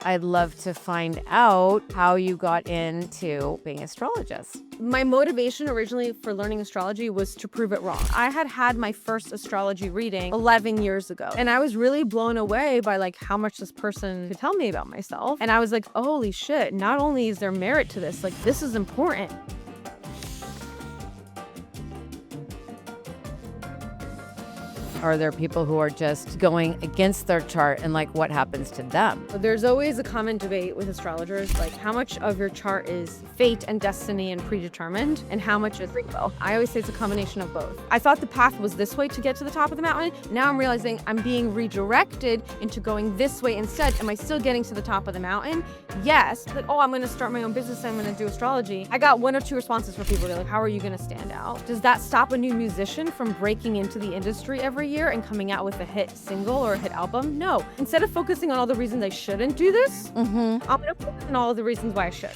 I'd love to find out how you got into being an astrologist. My motivation originally for learning astrology was to prove it wrong. I had had my first astrology reading 11 years ago, and I was really blown away by like how much this person could tell me about myself. And I was like, holy shit, not only is there merit to this, like this is important. Are there people who are just going against their chart and like what happens to them? There's always a common debate with astrologers, like how much of your chart is fate and destiny and predetermined, and how much is free will. I always say it's a combination of both. I thought the path was this way to get to the top of the mountain. Now I'm realizing I'm being redirected into going this way instead. Am I still getting to the top of the mountain? Yes, but I'm gonna start my own business, I'm gonna do astrology. I got 1 or 2 responses from people. They're like, how are you gonna stand out? Does that stop a new musician from breaking into the industry every year and coming out with a hit single or a hit album? No. Instead of focusing on all the reasons I shouldn't do this, I'm gonna focus on all of the reasons why I should.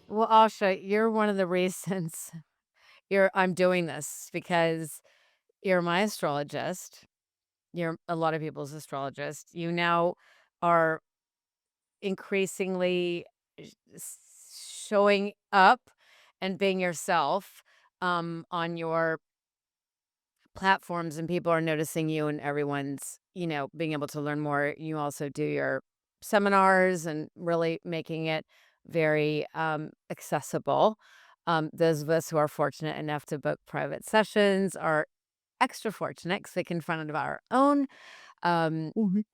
Well, Asha, you're one of the reasons I'm doing this because you're my astrologist. You're a lot of people's astrologist. You now are increasingly showing up and being yourself on your platforms, and people are noticing you, and everyone's, being able to learn more. You also do your seminars and really making it very accessible. Those of us who are fortunate enough to book private sessions are extra fortunate because we can find out our own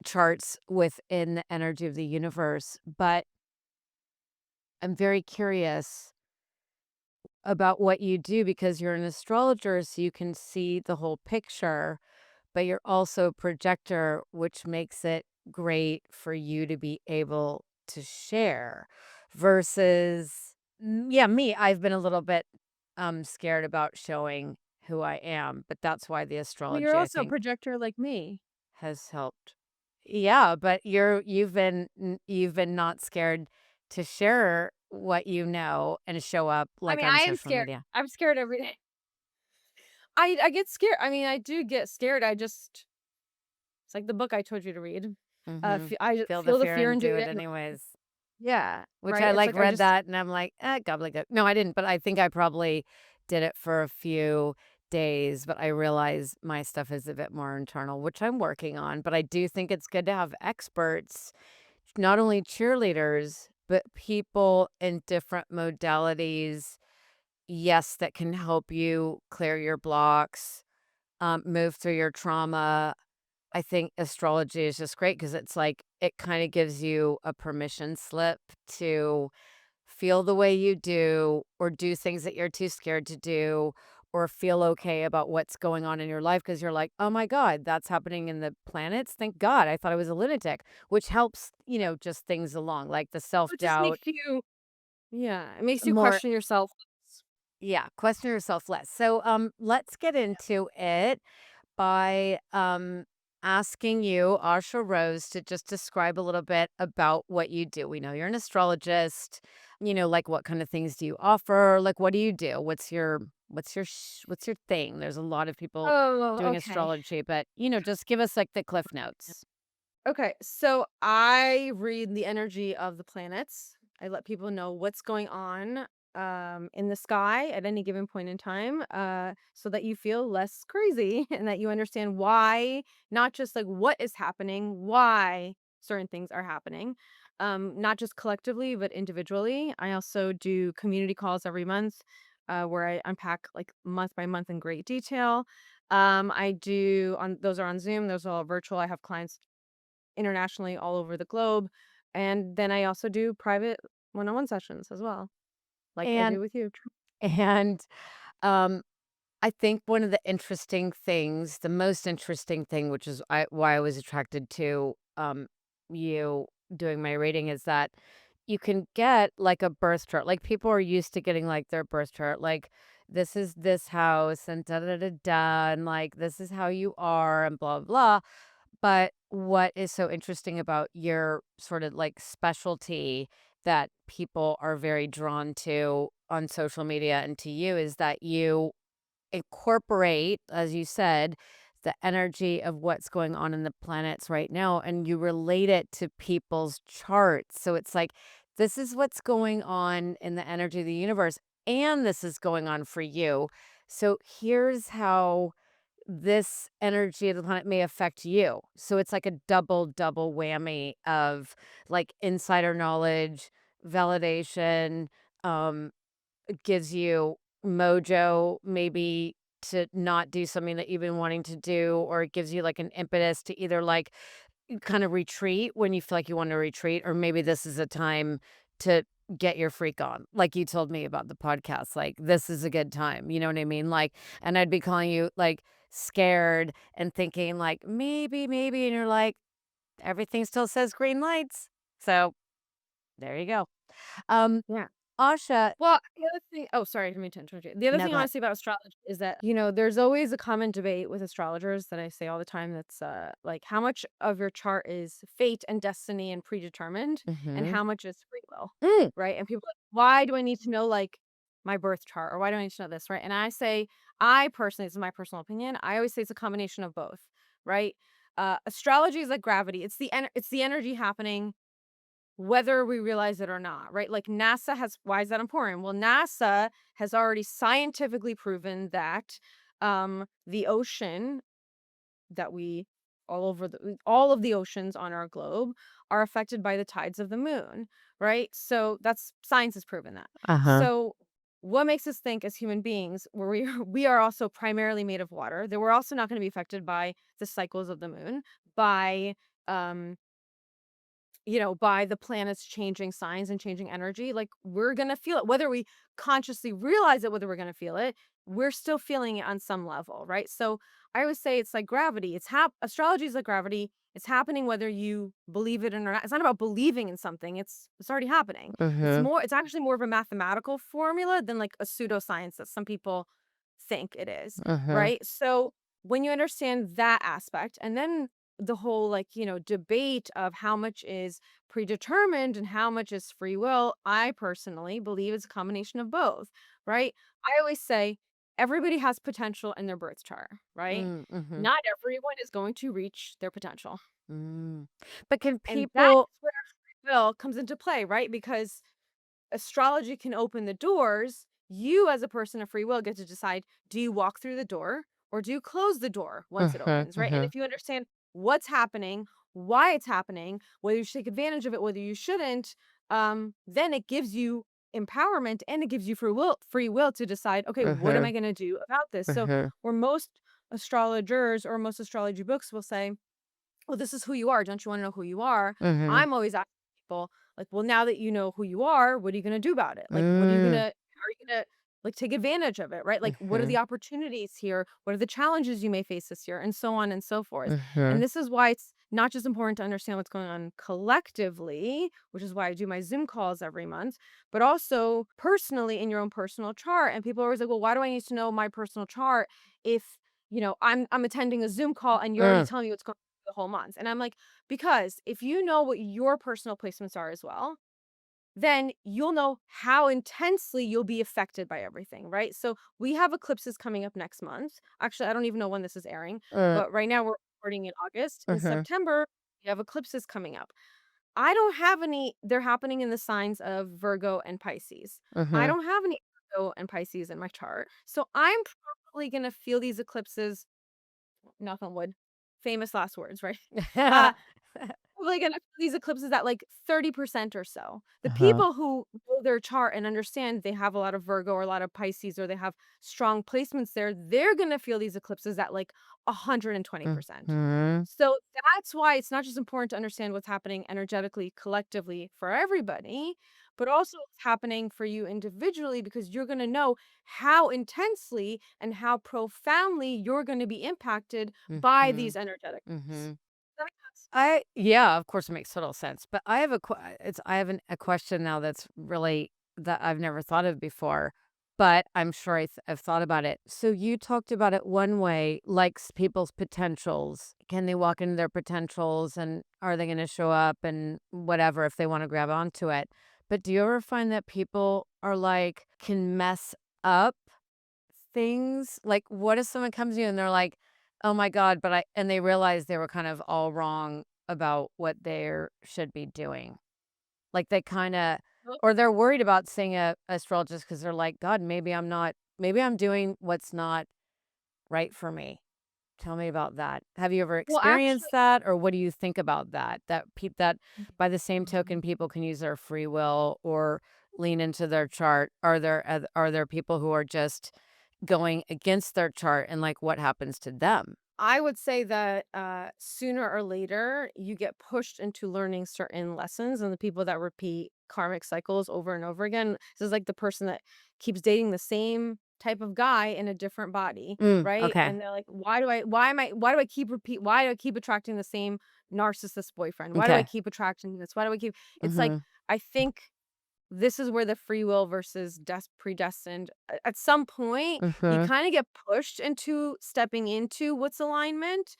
charts within the energy of the universe. But I'm very curious about what you do because you're an astrologer, so you can see the whole picture, but you're also a projector, which makes it great for you to be able to share versus, yeah, me. I've been a little bit scared about showing who I am, but that's why the Well, you're astrology, I also a think, projector like me. has helped. Yeah, but you've been not scared to share what you know and show up I like mean, on I am social scared. media. I'm scared every day. I get scared. I mean, I do get scared. It's like the book I told you to read. Mhm. I just Feel the feel the fear fear and and do do it it anyway. anyways. Yeah, Which right? I It's like like I read just that and I'm like, gobbledygook. No, I didn't, but I think I probably did it for a few days, but I realize my stuff is a bit more internal, which I'm working on. But I do think it's good to have experts, not only cheerleaders, but people in different modalities, yes, that can help you clear your blocks, move through your trauma. I think astrology is just great because it's like it kind of gives you a permission slip to feel the way you do or do things that you're too scared to do or feel okay about what's going on in your life because you're like, "Oh my god, that's happening in the planets. Thank God. I thought I was a lunatic," which helps, just things along like the it just self-doubt makes you yeah, it makes you more. question yourself. Yeah, question yourself less. So, let's get into it by asking you, Asha Rose, to just describe a little bit about what you do. We know you're an astrologist. Like what kind of things do you offer? Like what do you do? What's your thing? There's a lot of people Oh, doing okay. astrology, but just give us like the cliff notes. Okay, so I read the energy of the planets. I let people know what's going on in the sky at any given point in time, so that you feel less crazy and that you understand why, not just like what is happening, why certain things are happening, not just collectively but individually. I also do community calls every month, where I unpack like month by month in great detail. I do on those are on Zoom. Those are all virtual. I have clients internationally all over the globe. And then I also do private one-on-one sessions as well, like I And do with you. and um I think one of the interesting things, the most interesting thing, which is why I was attracted to you doing my reading, is that you can get like a birth chart. Like people are used to getting like their birth chart, like this is this house and da da da da, and like this is how you are and blah blah. But what is so interesting about your sort of like specialty that people are very drawn to on social media and to you is that you incorporate, as you said, the energy of what's going on in the planets right now, and you relate it to people's charts. So it's like, this is what's going on in the energy of the universe, and this is going on for you. So here's how this energy of the planet may affect you. So it's like a double whammy of like insider knowledge, validation, um, it gives you mojo maybe to not do something that you've been wanting to do, or it gives you like an impetus to either like kind of retreat when you feel like you want to retreat, or maybe this is a time to get your freak on. Like you told me about the podcast, like this is a good time. You know what I mean? Like, and I'd be calling you like scared and thinking like maybe, and you're like, everything still says green lights. So there you go. Um, Yeah. Asha, Well, the other thing oh, sorry, I didn't mean to interrupt you. The other no, thing go I wanna ahead. say about astrology is that, there's always a common debate with astrologers that I say all the time that's, like, how much of your chart is fate and destiny and predetermined, and Mm-hmm. how much is free will, Mm, right? And people are like, "Why do I need to know, like, my birth chart, or why do I need to know this?" Right? And I say, I personally, this is my personal opinion, I always say it's a combination of both, right? Astrology is like gravity. It's the energy happening whether we realize it or not, right? Like NASA has why is that important? Well, NASA has already scientifically proven that the ocean that we all of the oceans on our globe are affected by the tides of the moon, right? So that's science has proven that. uh-huh. So what makes us think as human beings where we are also primarily made of water, that we're also not going to be affected by the cycles of the moon, by um by the planets changing signs and changing energy, like we're gonna feel it. Whether we consciously realize it, whether we're gonna feel it, we're still feeling it on some level, right? So I always say it's like gravity. Astrology is like gravity. It's happening whether you believe it or not. It's not about believing in something. It's already happening. Mm-hmm. It's actually more of a mathematical formula than like a pseudoscience that some people think it is, Mm-hmm. right? So when you understand that aspect, and then the whole debate of how much is predetermined and how much is free will, I personally believe it's a combination of both, right? I always say everybody has potential in their birth chart, right? Mm-hmm. Not everyone is going to reach their potential, Mm. But can and that people is where free will comes into play, right? Because astrology can open the doors. You, as a person of free will, get to decide, do you walk through the door or do you close the door once it Mhm, opens, right? And mhm, if you understand what's happening, why it's happening, whether you should take advantage of it, whether you shouldn't, then it gives you empowerment and it gives you free will to decide, okay, what am mhm, I going to do about this? So, mhm, where most astrologers or most astrology books will say, well, this is who you are. Don't you want to know who you are? mhm, I'm always asking people, like, well, now that you know who you are, what are you going to do about it? Like, mm, are you going to like take advantage of it? Right? Like, what are the mhm, opportunities here? What are the challenges you may face this year? And so on and so forth. And mhm, this is why it's not just important to understand what's going on collectively, which is why I do my Zoom calls every month, but also personally in your own personal chart. And people are always like, well, why do I need to know my personal chart if I'm attending a Zoom call and you're already mm, telling me what's going the whole month. And I'm like, because if you know what your personal placements are as well, then you'll know how intensely you'll be affected by everything, right? So we have eclipses coming up next month. Actually, I don't even know when this is airing, mm, but right now we're recording in August. In mhm, September, we have eclipses coming up. I don't have any, they're happening in the signs of Virgo and Pisces. I mhm. don't have any Virgo and Pisces in my chart. So I'm probably going to feel these eclipses, knock on wood, famous last words, right? Uh, Probably gonna feel these eclipses at, like, 30% or so. The Uh-huh, people who know their chart and understand they have a lot of Virgo or a lot of Pisces or they have strong placements there, they're gonna feel these eclipses at, like, 120%. mhm, So, that's why it's not just important to understand what's happening energetically, collectively for everybody, but also what's happening for you individually because you're gonna know how intensely and how profoundly you're gonna be impacted by these mhm, energetic mhm. Does that make sense? Yeah, of course, it makes total sense, but I have a question now that's really that I've never thought of before, but I'm sure I've thought about it. So you talked about it one way, like people's potentials. Can they walk into their potentials, and are they going to show up and whatever if they want to grab onto it? But do you ever find that people are like can mess up things? Like, what if someone comes to you and they're like, Oh my god, but I and they realized they were kind of all wrong about what they should be doing. Like, they kinda or they're worried about seeing a astrologist because 'cause they're like, "God, maybe I'm doing what's not right for me." Tell me about that. Have you ever Well, actually, experienced that, or what do you think about that? That by the same Mhm. token, people can use their free will or lean into their chart. Are there people who are just going against their chart, and, like, what happens to them? I would say that sooner or later you get pushed into learning certain lessons, and the people that repeat karmic cycles over and over again. This is like the person that keeps dating the same type of guy in a different body, right? Okay. And they're like, why do I keep attracting the same narcissist boyfriend? Why do I Okay. keep attracting this? Why do I keep It's like Mhm. I think this is where the free will versus predestined, at some point you Mhm. kind of get pushed into stepping into what's alignment.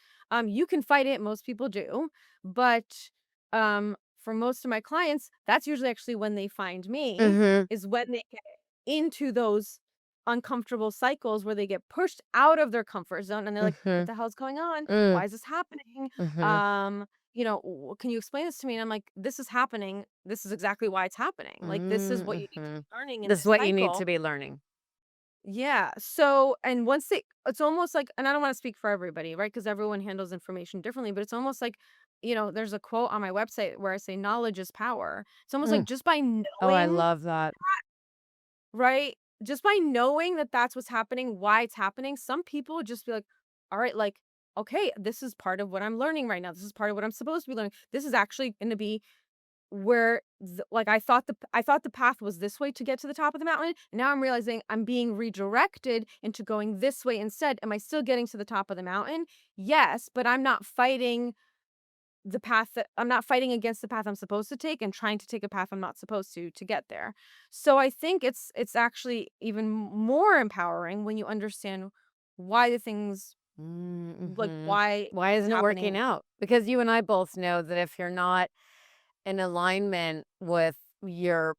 You can fight it, most people do, but for most of my clients, that's usually actually when they find me, Mhm. is when they get into those uncomfortable cycles where they get pushed out of their comfort zone and they're like, what Mhm. the hell's going on? Mm. Why is this happening? Mhm. um can you explain this to me? And I'm like, this is happening. This is exactly why it's happening. Like, this is what you need to Mhm. be learning in This is this what you need to cycle. be learning. Yeah. So, and once they, it's almost like, and I don't want to speak for everybody, right? Because everyone handles information differently, but it's almost like, there's a quote on my website where I say, knowledge is power. It's almost like Mm. just by Oh, I knowing, love that. right? Just by knowing that that's what's happening, why it's happening, some people just be like, all right, like, okay, this is part of what I'm learning right now. This is part of what I'm supposed to be learning. This is actually going to be where like I thought the path was this way to get to the top of the mountain. And now I'm realizing I'm being redirected into going this way instead. Am I still getting to the top of the mountain? Yes, but I'm not fighting against the path I'm supposed to take and trying to take a path I'm not supposed to get there. So I think it's actually even more empowering when you understand why the things, like, Mhm. why Why it's isn't it working happening. out? Because you and I both know that if you're not in alignment with your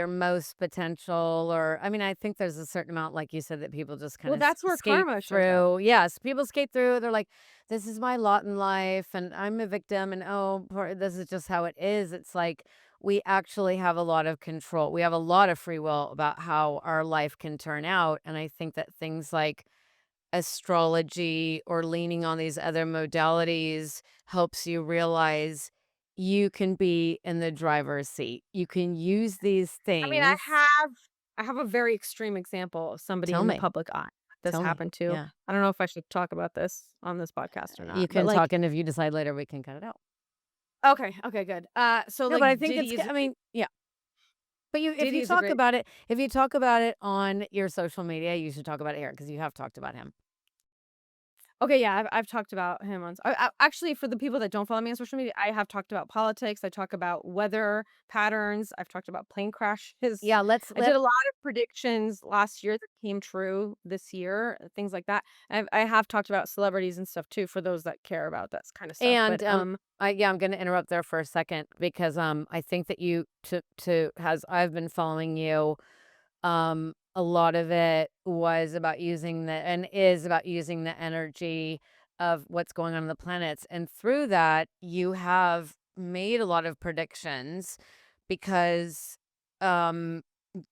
most potential, or I mean, I think there's a certain amount, like you said, that people just kind Well, of that's where skate karma shows up. through. Yes, people skate through. They're like, this is my lot in life, and I'm a victim, and this is just how it is. It's like we actually have a lot of control. We have a lot of free will about how our life can turn out. And I think that things like astrology or leaning on these other modalities helps you realize you can be in the driver's seat. You can use these I mean, things. I have a very extreme example of somebody Tell in the me. public eye this Tell me. happened to. Yeah. I don't know if I should talk about this on this podcast or You not, but, can like, talk, and if you decide later, we can cut it out. okay, okay, good. So, No, but I like, think it's I mean, yeah. But if Diddy you is a talk great. about it, if you talk about it on your social media, you should talk about it here because you have talked about him. Okay, yeah, I've talked about him on actually, for the people that don't follow me on social media, I have talked about politics, I talk about weather patterns, I've talked about plane crashes. Yeah, I did a lot of predictions last year that came true this year, things like that. I have talked about celebrities and stuff too for those that care about that kind of stuff, but, and, I'm gonna interrupt there for a second because, I think that you to has I've been following you, a lot of it was about using the and is about using the energy of what's going on in the planets, and through that, you have made a lot of predictions because, um,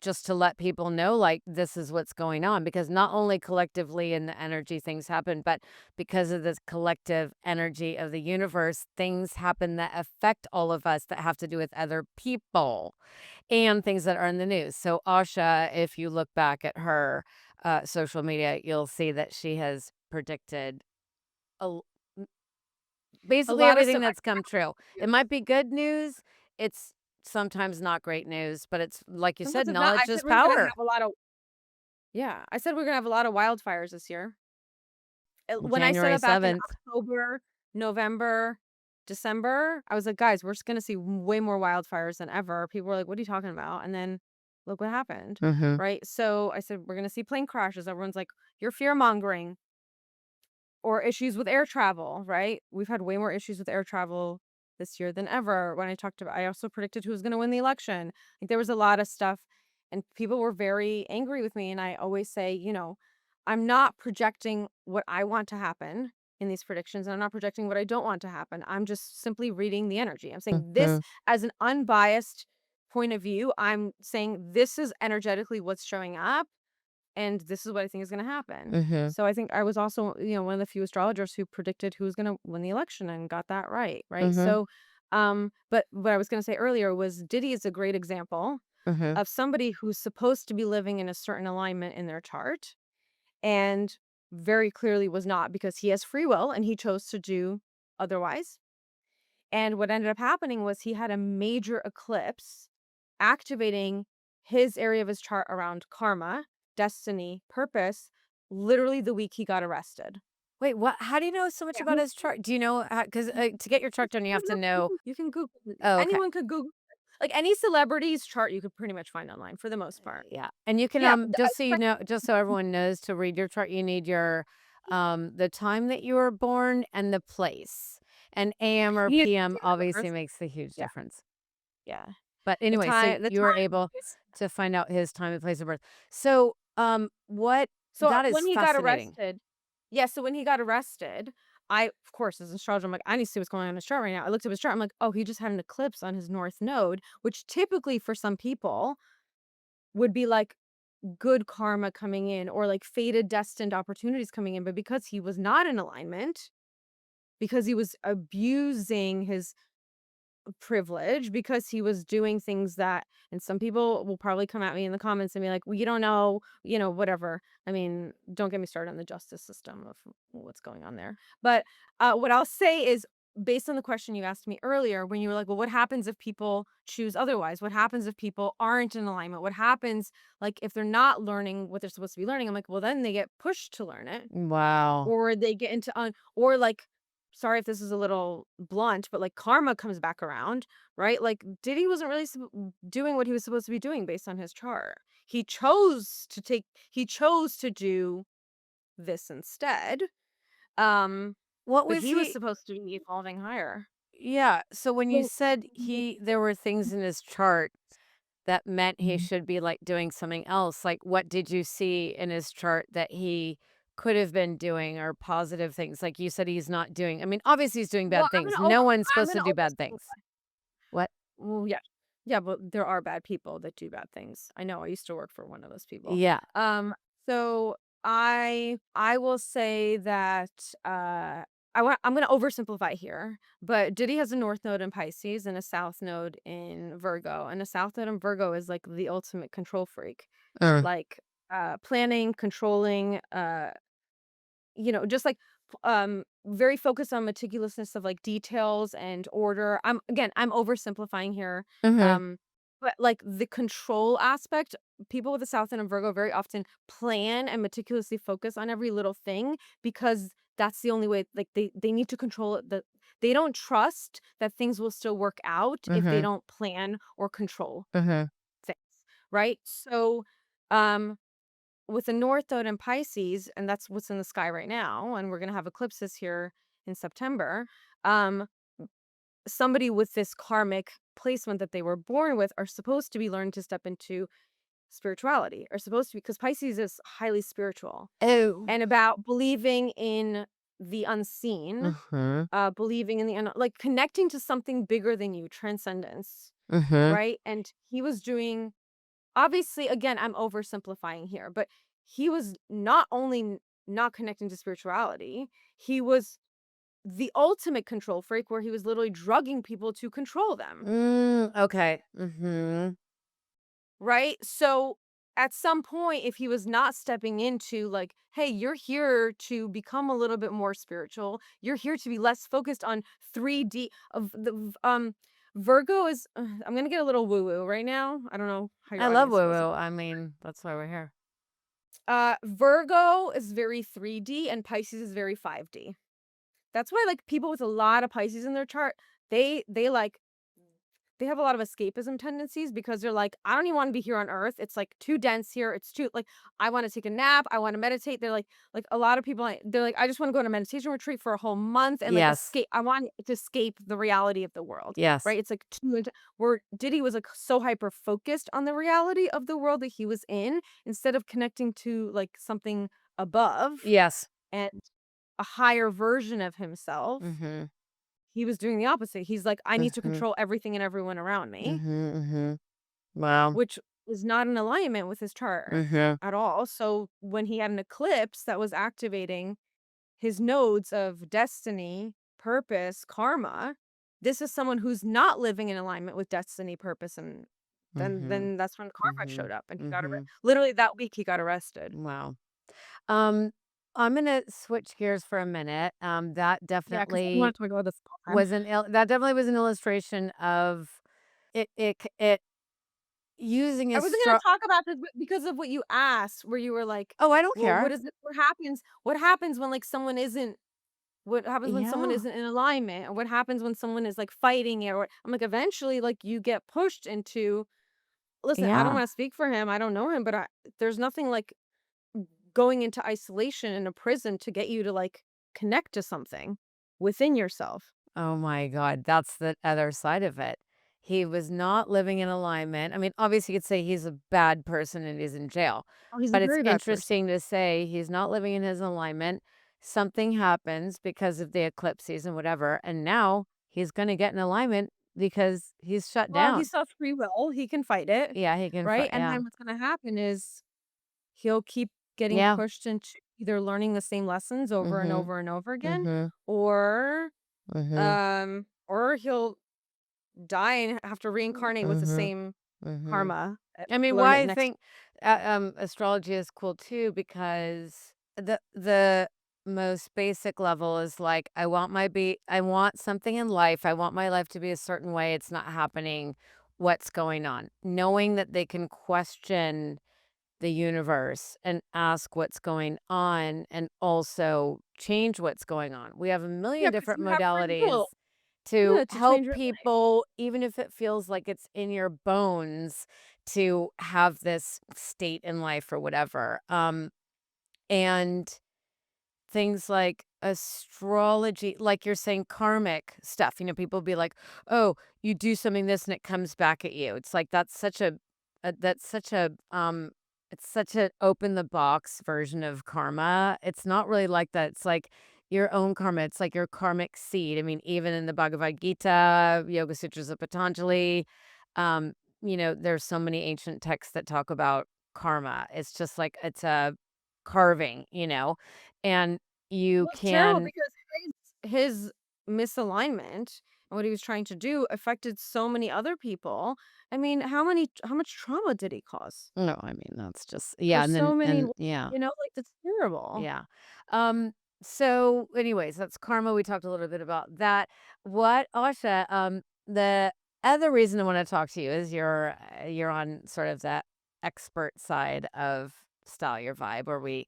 just to let people know, like, this is what's going on, because not only collectively in the energy things happen, but because of this collective energy of the universe, things happen that affect all of us that have to do with other people and things that are in the news. So Asha, if you look back at her, social media, you'll see that she has predicted a l m a basically lot of everything stuff. that's come true. It might be good news, it's sometimes not great news, but it's like you Sometimes said, it's not. I knowledge said is we were gonna power. have a lot of Yeah, I said we're gonna have a lot of wildfires this year. When I said January that back in 7th. October, November, December, I was like, "Guys, we're just gonna see way more wildfires than ever." People were like, "What are you talking about?" And then look what happened, Mhm. right? So I said, "We're gonna see plane crashes." Everyone's like, "You're fear-mongering." Or issues with air travel, right? We've had way more issues with air travel this year than ever. When I also predicted who was gonna win the election. Like, there was a lot of stuff, and people were very angry with me, and I always say, I'm not projecting what I want to happen. in these predictions, and I'm not projecting what I don't want to happen. I'm just simply reading the energy. I'm saying this Mhm. as an unbiased point of view. I'm saying this is energetically what's showing up, and this is what I think is going to happen. Mhm. So I think I was also, one of the few astrologers who predicted who was going to win the election and got that right, right? Mhm. So, but what I was going to say earlier was Diddy is a great example Mhm. of somebody who's supposed to be living in a certain alignment in their chart and very clearly was not because he has free will and he chose to do otherwise. And what ended up happening was he had a major eclipse activating his area of his chart around karma, destiny, purpose, literally the week he got arrested. Wait, what? How do you know so much Yeah. about his chart? Do you know because to get your chart done, you have to know. You can Google it. Oh, okay. Anyone could Google it. Like any celebrity's chart you could pretty much find online for the most part. Yeah, and you can, Yeah, just so you know, just so everyone knows to read your chart, you need your, the time that you were born and the place. And AM or you need PM to of obviously course. makes a huge Yeah, difference. yeah. But anyway, so The you were time able to find out his time and place of birth. So, what So, that is when he got fascinating. arrested yeah, so when he got arrested, I of course, as an astrologer, I'm like, "I need to see what's going on in his chart right now." I looked up his chart, I'm like, "Oh, he just had an eclipse on his north node," which typically for some people would be, like, good karma coming in or, like, fated destined opportunities coming in, but because he was not in alignment, because he was abusing his privilege because he was doing things that and some people will probably come at me in the comments and be like, "Well, you don't know, whatever." I mean, don't get me started on the justice system of what's going on there. But what I'll say is based on the question you asked me earlier when you were like, "Well, what happens if people choose otherwise? What happens if people aren't in alignment? What happens like if they're not learning what they're supposed to be learning?" I'm like, "Well, then they get pushed to learn it Wow. or they get into or like sorry if this is a little blunt, but like karma comes back around, right? Like Diddy wasn't really doing what he was supposed to be doing based on his chart. He chose to do this instead. Um, What but was he was he supposed to be evolving higher. Yeah, so when you Well, said there were things in his chart that meant he Mhm. should be, like, doing something else, like, what did you see in his chart that he could have been doing or positive things? Like you said he's not doing I mean, obviously he's doing well, bad things. No one's I'm supposed to gonna do bad things. oversimplify. What? Well, yeah. Yeah, but there are bad people that do bad things. I know, I used to work for one of those people. Yeah. So I will say that, I'm gonna oversimplify here, but Diddy has a north node in Pisces and a south node in Virgo, and a south node in Virgo is, like, the ultimate control freak. Uh. Like, planning, controlling, just like very focused on meticulousness of like details and order. I'm oversimplifying here. Mhm. Um but like the control aspect, people with the South Node and Virgo very often plan and meticulously focus on every little thing because that's the only way like they need to control it. They don't trust that things will still work out if they Mhm. don't plan or control Mhm. things, right? So um with the North Node in Pisces, and that's what's in the sky right now, and we're gonna have eclipses here in September. Um, Somebody with this karmic placement that they were born with are supposed to be learning to step into spirituality, are supposed to be because Pisces is highly spiritual Oh. and about believing in the unseen, Mhm. believing in like connecting to something bigger than you, transcendence, Mhm. right? And he was doing obviously, again, I'm oversimplifying here, but he was not only not connecting to spirituality, he was the ultimate control freak where he was literally drugging people to control them, Okay. Mhm. right? So at some point, if he was not stepping into like, hey, you're here to become a little bit more spiritual, you're here to be less focused on 3D of Virgo is I'm gonna get a little woo-woo right now. I don't know how your I love audience woo feels. woo. I mean, that's why we're here. Virgo is very 3D and Pisces is very 5D. That's why like people with a lot of Pisces in their chart, they they have a lot of escapism tendencies because they're like, I don't even want to be here on Earth. It's like too dense here. It's too like I want to take a nap. I want to meditate. They're like a lot of people. They're like, I just want to go on a meditation retreat for a whole month and like Yes. escape. I want to escape the reality of the world, Yes. right? It's like where Diddy was like so hyper focused on the reality of the world that he was in instead of connecting to like something above Yes. and a higher version of himself, Mhm. he was doing the opposite. He's like, I need to Mhm. control everything and everyone around me, Mhm. Mhm. Wow. which is not in alignment with his chart Mhm. at all. So when he had an eclipse that was activating his nodes of destiny, purpose, karma, this is someone who's not living in alignment with destiny, purpose, and Mhm. then that's when karma showed Mhm. up and he got Mhm. literally that week he got arrested. Wow. Um, I'm gonna switch gears for a minute. That Yeah, because I wanted definitely to talk about this the whole time. was that definitely was an illustration of it using I a wasn't gonna straw. talk about this because of what you asked, where you were like, Oh, I don't "Well, what care. is it? What happens when like someone isn't? What happens when someone Yeah. isn't in alignment? Or what happens when someone is like fighting it? Or I'm like, eventually, like you get pushed into. Listen, I don't Yeah. want to speak for him. I don't know him, but there's nothing like going into isolation in a prison to get you to like connect to something within yourself. Oh my God, that's the other side of it. He was not living in alignment. I mean, obviously, you could say he's a bad person and he's in jail, Oh, he's a but it's very bad person. interesting to say he's not living in his alignment. Something happens because of the eclipse season, whatever, and now he's going to get in alignment because he's shut Well, down. he's self free will. He can fight it, Yeah, he can right? fight. And Yeah, then what's gonna happen is he'll keep getting yeah. pushed into either learning the same lessons over and Mhm. over and over again, Mhm. or Mhm. or he'll die and have to reincarnate with the Mhm. same Mhm. karma, I mean, learn why it I next. think astrology is cool too because the most basic level is like I want something in life. I want my life to be a certain way. It's not happening. What's going on? Knowing that they can question the universe and ask what's going on and also change what's going on. We have a Yeah, million because different you have free modalities will. to Yeah, to help change your life. people, even if it feels like it's in your bones to have this state in life or whatever. And things like astrology, like you're saying, karmic stuff. People be like, "Oh, you do something this and it comes back at you." It's like that's such a it's such an open the box version of karma. It's not really like that. It's like your own karma. It's like your karmic seed. I mean, even in the Bhagavad Gita, Yoga Sutras of Patanjali, um, there's so many ancient texts that talk about karma. It's just like it's a carving. And you Well, it's terrible can because his misalignment and what he was trying to do affected so many other people. I mean, how much trauma did he cause no, I mean, that's just for yeah, and then so many and yeah, like that's terrible. yeah. So anyways, that's karma. We talked a little bit about that. What Asha, the other reason I want to talk to you is you're on sort of that expert side of style your vibe where we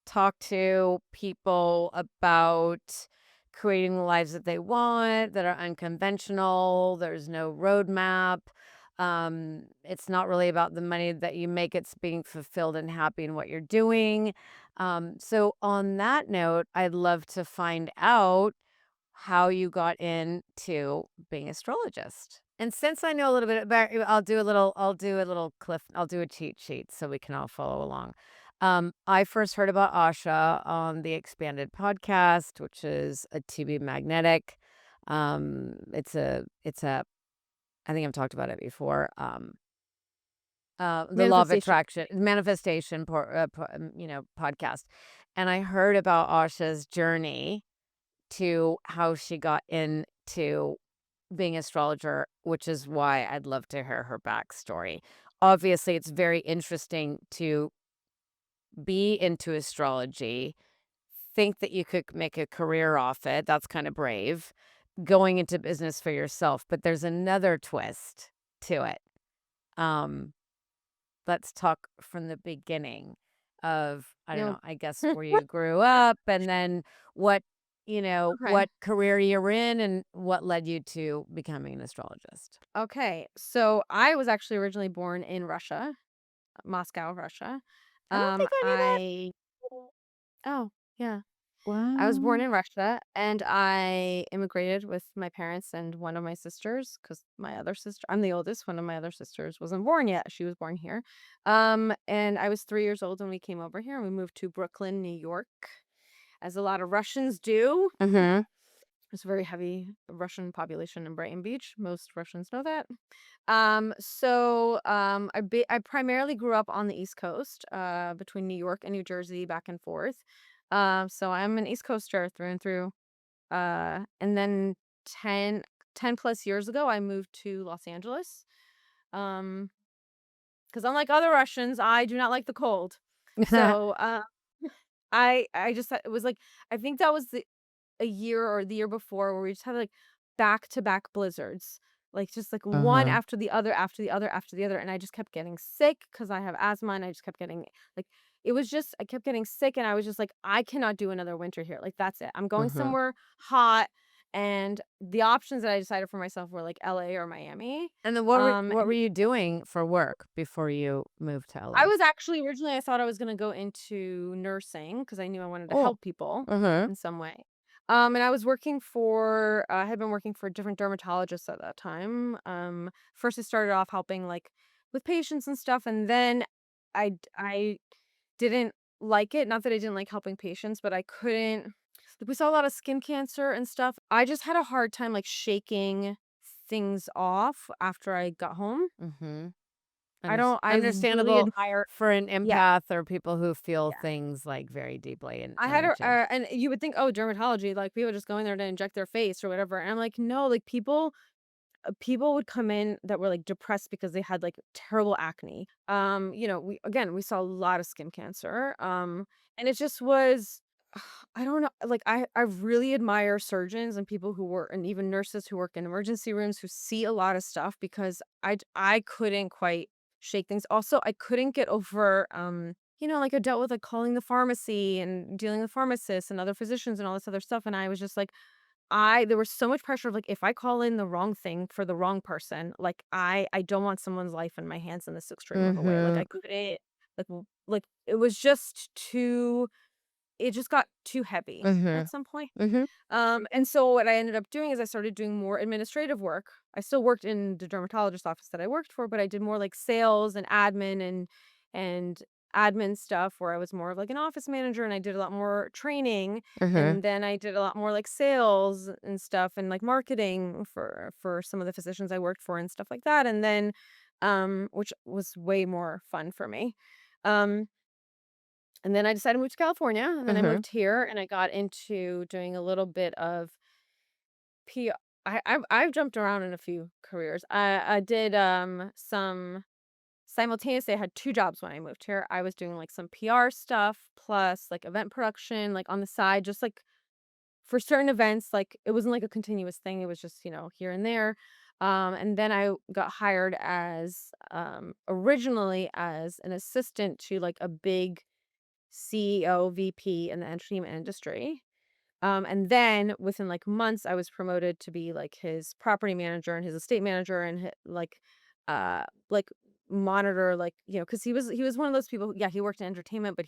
talk to people about creating the lives that they want, that are unconventional. There's no roadmap. It's not really about the money that you make, it's being fulfilled and happy in what you're doing. So, on that note, I'd love to find out how you got into being astrologist. And since I know a little bit about you, I'll do a cheat sheet so we can all follow along. I first heard about Asha on the Expanded podcast, which is a TV magnetic. It's a I think I've talked about it before. The law of Manifestation. attraction, manifestation, podcast. And I heard about Asha's journey to how she got into being astrologer, which is why I'd love to hear her backstory. Obviously, it's very interesting to be into astrology, think that you could make a career off it. That's kind of brave. Going into business for yourself, but there's another twist to it. Um, let's talk from the beginning of, I don't You know, I guess know. where you grew up and then what, Okay. what career you're in and what led you to becoming an astrologist. Okay. So I was actually originally born in Russia, Moscow, Russia. I don't think I knew that. I Oh, yeah. I was born Wow. in Russia and I immigrated with my parents and one of my sisters because my other sister, I'm the oldest, one of my other sisters wasn't born yet. She was born here. And I was 3 years old when we came over here and we moved to Brooklyn, New York. as a lot of Russians do. Mhm. There's a very heavy Russian population in Brighton Beach. Most Russians know that. I primarily grew up on the East Coast, between New York and New Jersey, back and forth. So I'm an East Coaster through and through. And then 10 plus years ago, I moved to Los Angeles. Um, because unlike other Russians, I do not like the cold. So, I just it was like I think that was a year or the year before where we just had like back to back blizzards. Like just like one Uh-huh. after the other, after the other, after the other. And I just kept getting sick because I have asthma and I just kept getting like it was just I kept getting sick and I was just like, I cannot do another winter here. Like that's it. I'm going Mhm. somewhere hot. And the options that I decided for myself were like LA or Miami. And then what were And you doing for work before you moved to I LA? was actually originally I thought I was gonna go into nursing because I knew I wanted to Oh. help people Mhm. in some way. And I was working for I had been working for different dermatologists at that time. First I started off helping like with patients and stuff, and then I didn't like it. Not that I didn't like helping patients, but I couldn't. We saw a lot of skin cancer and stuff. I just had a hard time like shaking things off after I got home. Mhm. I really Understandable admire. for an Yeah. empath or people who feel Yeah. things, like, very deeply and I had a energy. and you would think, "Oh, dermatology, like, people just going there to inject their face or whatever," and I'm like, "No, like, people would come in that were, like, depressed because they had, like, terrible acne." We saw a lot of skin cancer, and it just was I don't know, like, I really admire surgeons and people who work and even nurses who work in emergency rooms who see a lot of stuff because I couldn't quite shake things. Also, I couldn't get over, like, I dealt with, like, calling the pharmacy and dealing with pharmacists and other physicians and all this other stuff, and I was just like, I there was so much pressure of, like, if I call in the wrong thing for the wrong person, like, I don't want someone's life in my hands in this extreme of a way. Like, Mhm. I couldn't like, it was just too it just got too heavy at Mhm. some point. Mhm. And so what I ended up doing is I started doing more administrative work. I still worked in the dermatologist office that I worked for, but I did more like sales and admin and admin stuff where I was more of like an office manager and I did a lot more training Mhm. and then I did a lot more like sales and stuff and like marketing for some of the physicians I worked for and stuff like that. And then which was way more fun for me. Um and then I decided to move to California, and then I Mhm. moved here, and I got into doing a little bit of PR. I've jumped around in a few careers. I did some simultaneously. I had two jobs when I moved here. I was doing like some PR stuff plus like event production, like on the side, just like for certain events. Like it wasn't like a continuous thing. It was just here and there. And then I got hired as originally as an assistant to like a big CEO, VP in the entertainment industry. And then within like months, I was promoted to be like his property manager and his estate manager and like monitor because he was one of those people. Yeah, he worked in entertainment, but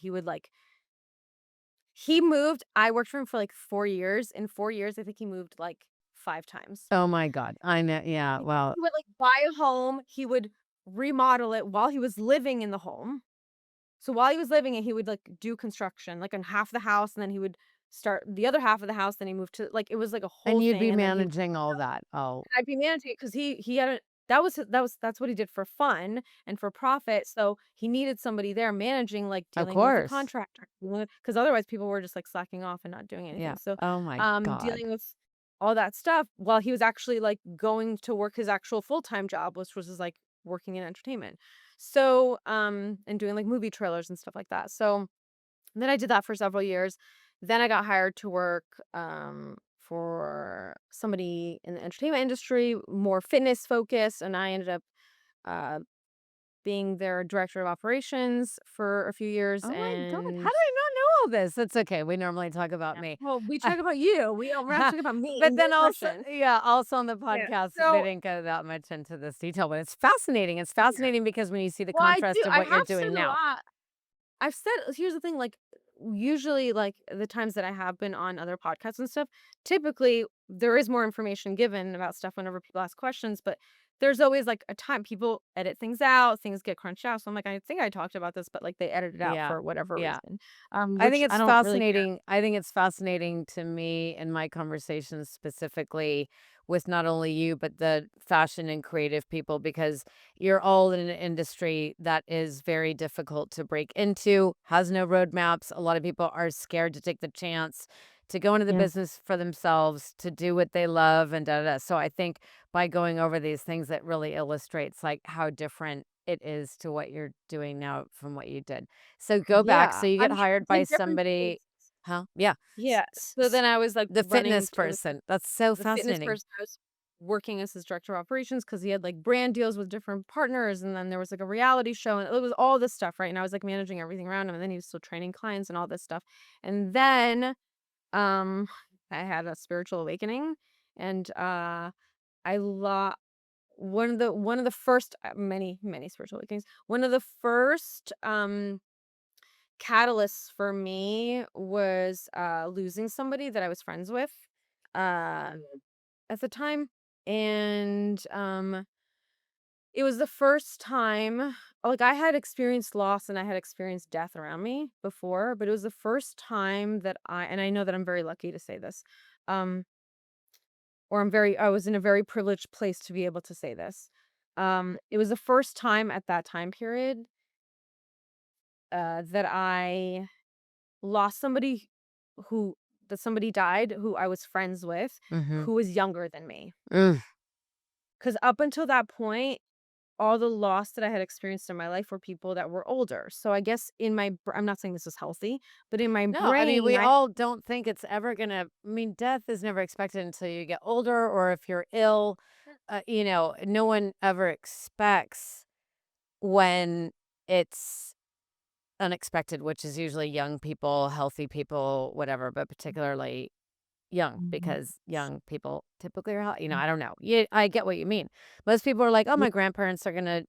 he moved. I worked for him for like 4 years. In 4 years, I think he moved like 5 times. Oh my god. I know, yeah, He well, would like buy a home. He would remodel it while he was living in the home. So while he was living it, he would, like, do construction, like, on half the house, and then he would start the other half of the house, then he moved to like, it was, like, a whole and you'd be thing, and then he managing all that. Oh, I'd be managing it 'cause he had a that's what he did for fun and for profit, so he needed somebody there managing, like, of dealing with the course. contractor, because otherwise people were just, like, slacking off and not doing Yeah. anything, so, Oh my god. dealing with all that stuff while he was actually, like, going to work his actual full-time job, which was, like, working in entertainment. So, and doing, like, movie trailers and stuff like that, so then I did that for several years. Then I got hired to work for somebody in the entertainment industry, more fitness focused, and I ended up uh, being their director of operations for a few years. Oh my god, how And did I not know all this? It's okay, we normally talk about yeah, me. well, we talk about you. We're not talking about me But and your then also person. yeah, also on the Yeah. podcast, they So didn't go that much into this detail, but it's fascinating. It's yeah. fascinating because when you see the Well, I do. contrast of I what you're have said doing a now. lot. I've said here's the thing, like, usually, like, the times that I have been on other podcasts and stuff, typically, there is more information given about stuff whenever people ask questions, but there's always, like, a time people edit things out, things get crunched out, so I'm like, "I think I talked about this," but, like, they edited it out Yeah. for whatever Yeah. reason, I which think I it's don't really care. fascinating. I think it's fascinating to me in my conversations specifically with not only you, but the fashion and creative people, because you're all in an industry that is very difficult to break into, has no roadmaps. A lot of people are scared to take the chance to go into the Yeah. business for themselves, to do what they love, and da da da. So I think by going over these things, that really illustrates like how different it is to what you're doing now from what you did. So go back. Yeah, So you I'm get sure hired it's by in different somebody. stages. Huh? Yeah. Yeah, so then I was, like, The running fitness t it was person. That's so the fitness fascinating. person. I was working as his director of operations because he had, like, brand deals with different partners, and then there was, like, a reality show, and it was all this stuff, right? And I was, like, managing everything around him, and then he was still training clients and all this stuff. And then, um, I had a spiritual awakening, and, I lo one of the first many, many spiritual awakenings. One of the first, catalysts for me was, losing somebody that I was friends with, uh, at the time, and, it was the first time like, I had experienced loss and I had experienced death around me before, but it was the first time that I know that I'm very lucky to say this, um, or I was in a very privileged place to be able to say this. It was the first time at that time period, that I lost somebody who that somebody died who I was friends with, Mhm. who was younger than me. Mm. Because up until that point, all the loss that I had experienced in my life were people that were older. So I guess I'm not saying this is healthy, but in my No, I mean, brain, we all don't think it's ever gonna I mean, death is never expected until you get older or if you're ill. No one ever expects when it's unexpected, which is usually young people, healthy people, whatever, but particularly young, Mhm. because young people typically are I don't know. Yeah, I get what you mean. Most people are like, "Oh, Yeah, my grandparents are gonna,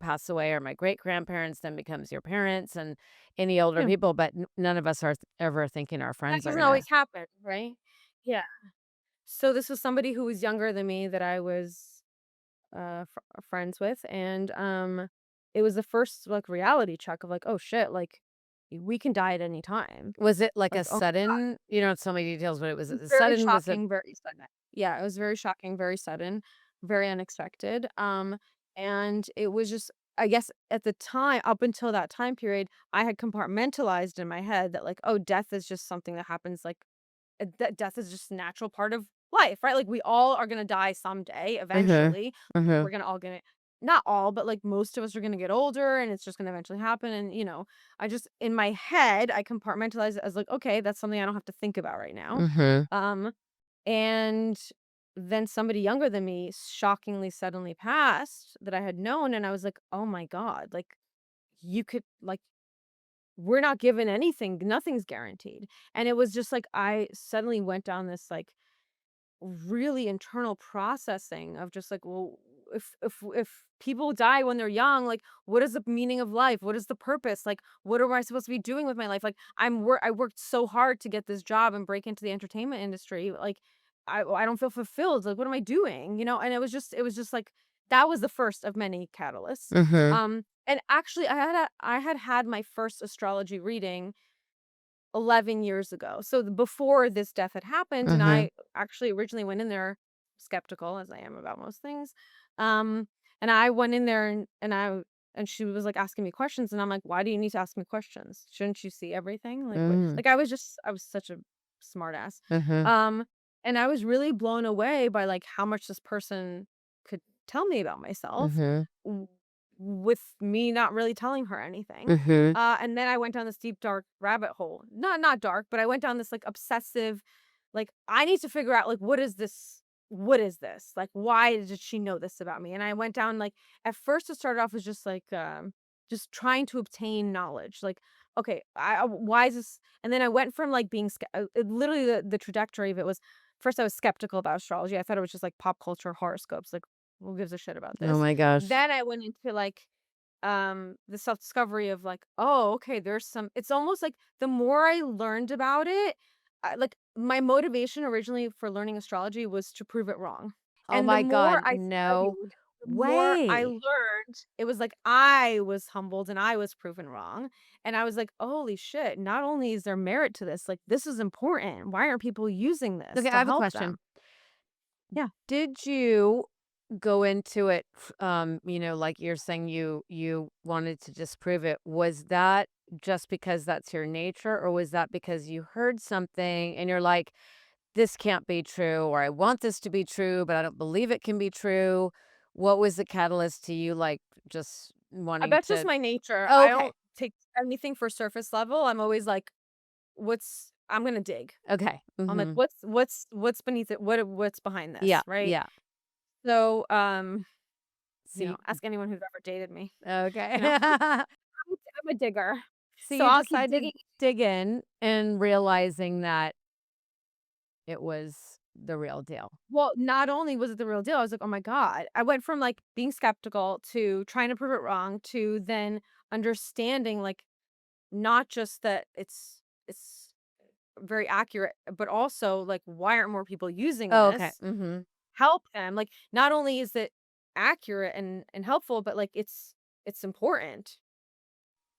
pass away, or my great-grandparents," then becomes your parents and any older yeah. people, but n none of us are ever thinking our That friends are doesn't gonna. always happen, right? Yeah. So this was somebody who was younger than me that I was friends with, and it was the first like reality check of like, oh shit, like we can die at any time. Was it like a Like, oh my god, sudden, you don't tell me details, but it was very sudden? Was it shocking, very sudden. Yeah, it was very shocking, very sudden, very unexpected. And it was just, I guess at the time, up until that time period, I had compartmentalized in my head that like, oh, death is just something that happens like that death is just a natural part of life, right? Like we all are gonna die someday, Mhm. eventually. Mhm. We're gonna all gonna not all, but like most of us are gonna get older and it's just gonna eventually happen. And I just in my head, I compartmentalize it as like, okay, that's something I don't have to think about right now. Mhm. Um, and then somebody younger than me shockingly suddenly passed that I had known, and I was like, oh my God, like you could like we're not given anything, nothing's guaranteed. And it was just like I suddenly went down this like really internal processing of just like, well, if people die when they're young, like what is the meaning of life? What is the purpose? Like what am I supposed to be doing with my life? Like I worked so hard to get this job and break into the entertainment industry. Like I don't feel fulfilled. Like what am I doing? And it was just like that was the first of many catalysts. Mhm. And actually I had my first astrology reading 11 years ago. So before this death had happened, and Mhm. I actually originally went in there skeptical as I am about most things. Um and I went in there and she was like asking me questions and I'm like, "Why do you need to ask me questions? Shouldn't you see everything?" Like what Mm. like I was such a smart ass. Mhm. Um and I was really blown away by like how much this person could tell me about myself Mhm. w- with me not really telling her anything. Mhm. And then I went down this deep, dark rabbit hole. Not dark, but I went down this, like, obsessive, like, I need to figure out, like, what is this? What is this? Like, why did she know this about me? And I went down, like at first it started off as just trying to obtain knowledge. Like, okay, why is this? And then I went from, like, literally the trajectory of it was, first I was skeptical about astrology. I thought it was just, like, pop culture horoscopes. Like, who gives a shit about Oh this? my gosh. Then I went into, like, the self-discovery of like, oh, okay, it's almost like the more I learned about it, like my motivation originally for learning astrology was to prove it wrong. Oh And the my more god, I studied, no. the more I way. learned, it was like I was humbled and I was proven wrong. And I was like, holy shit, not only is there merit to this, like this is important. Why aren't people using this Okay, I to have a help question. them? Yeah. Did you go into it, like you're saying you wanted to disprove it? Was that just because that's your nature, or was that because you heard something and you're like, this can't be true, or I want this to be true, but I don't believe it can be true? What was the catalyst to you like just I wanting bet just to my nature. Oh, I okay. don't take anything for surface level. I'm always like, I'm gonna dig. Okay. I'm like, Mhm. what's beneath it? What's behind Yeah, this? Right. yeah. So See, ask anyone who's ever dated me. okay. I'm a digger. So So you I'll keep decided digging. to dig in and realizing that it was the real deal. Well, not only was it the real deal, I was like, "Oh my god." I went from, like, being skeptical to trying to prove it wrong to then understanding, like, not just that it's very accurate, but also, like, why aren't more people using Oh, okay. this? Mhm. Help them. Like, not only is it accurate and helpful, but, like, it's important.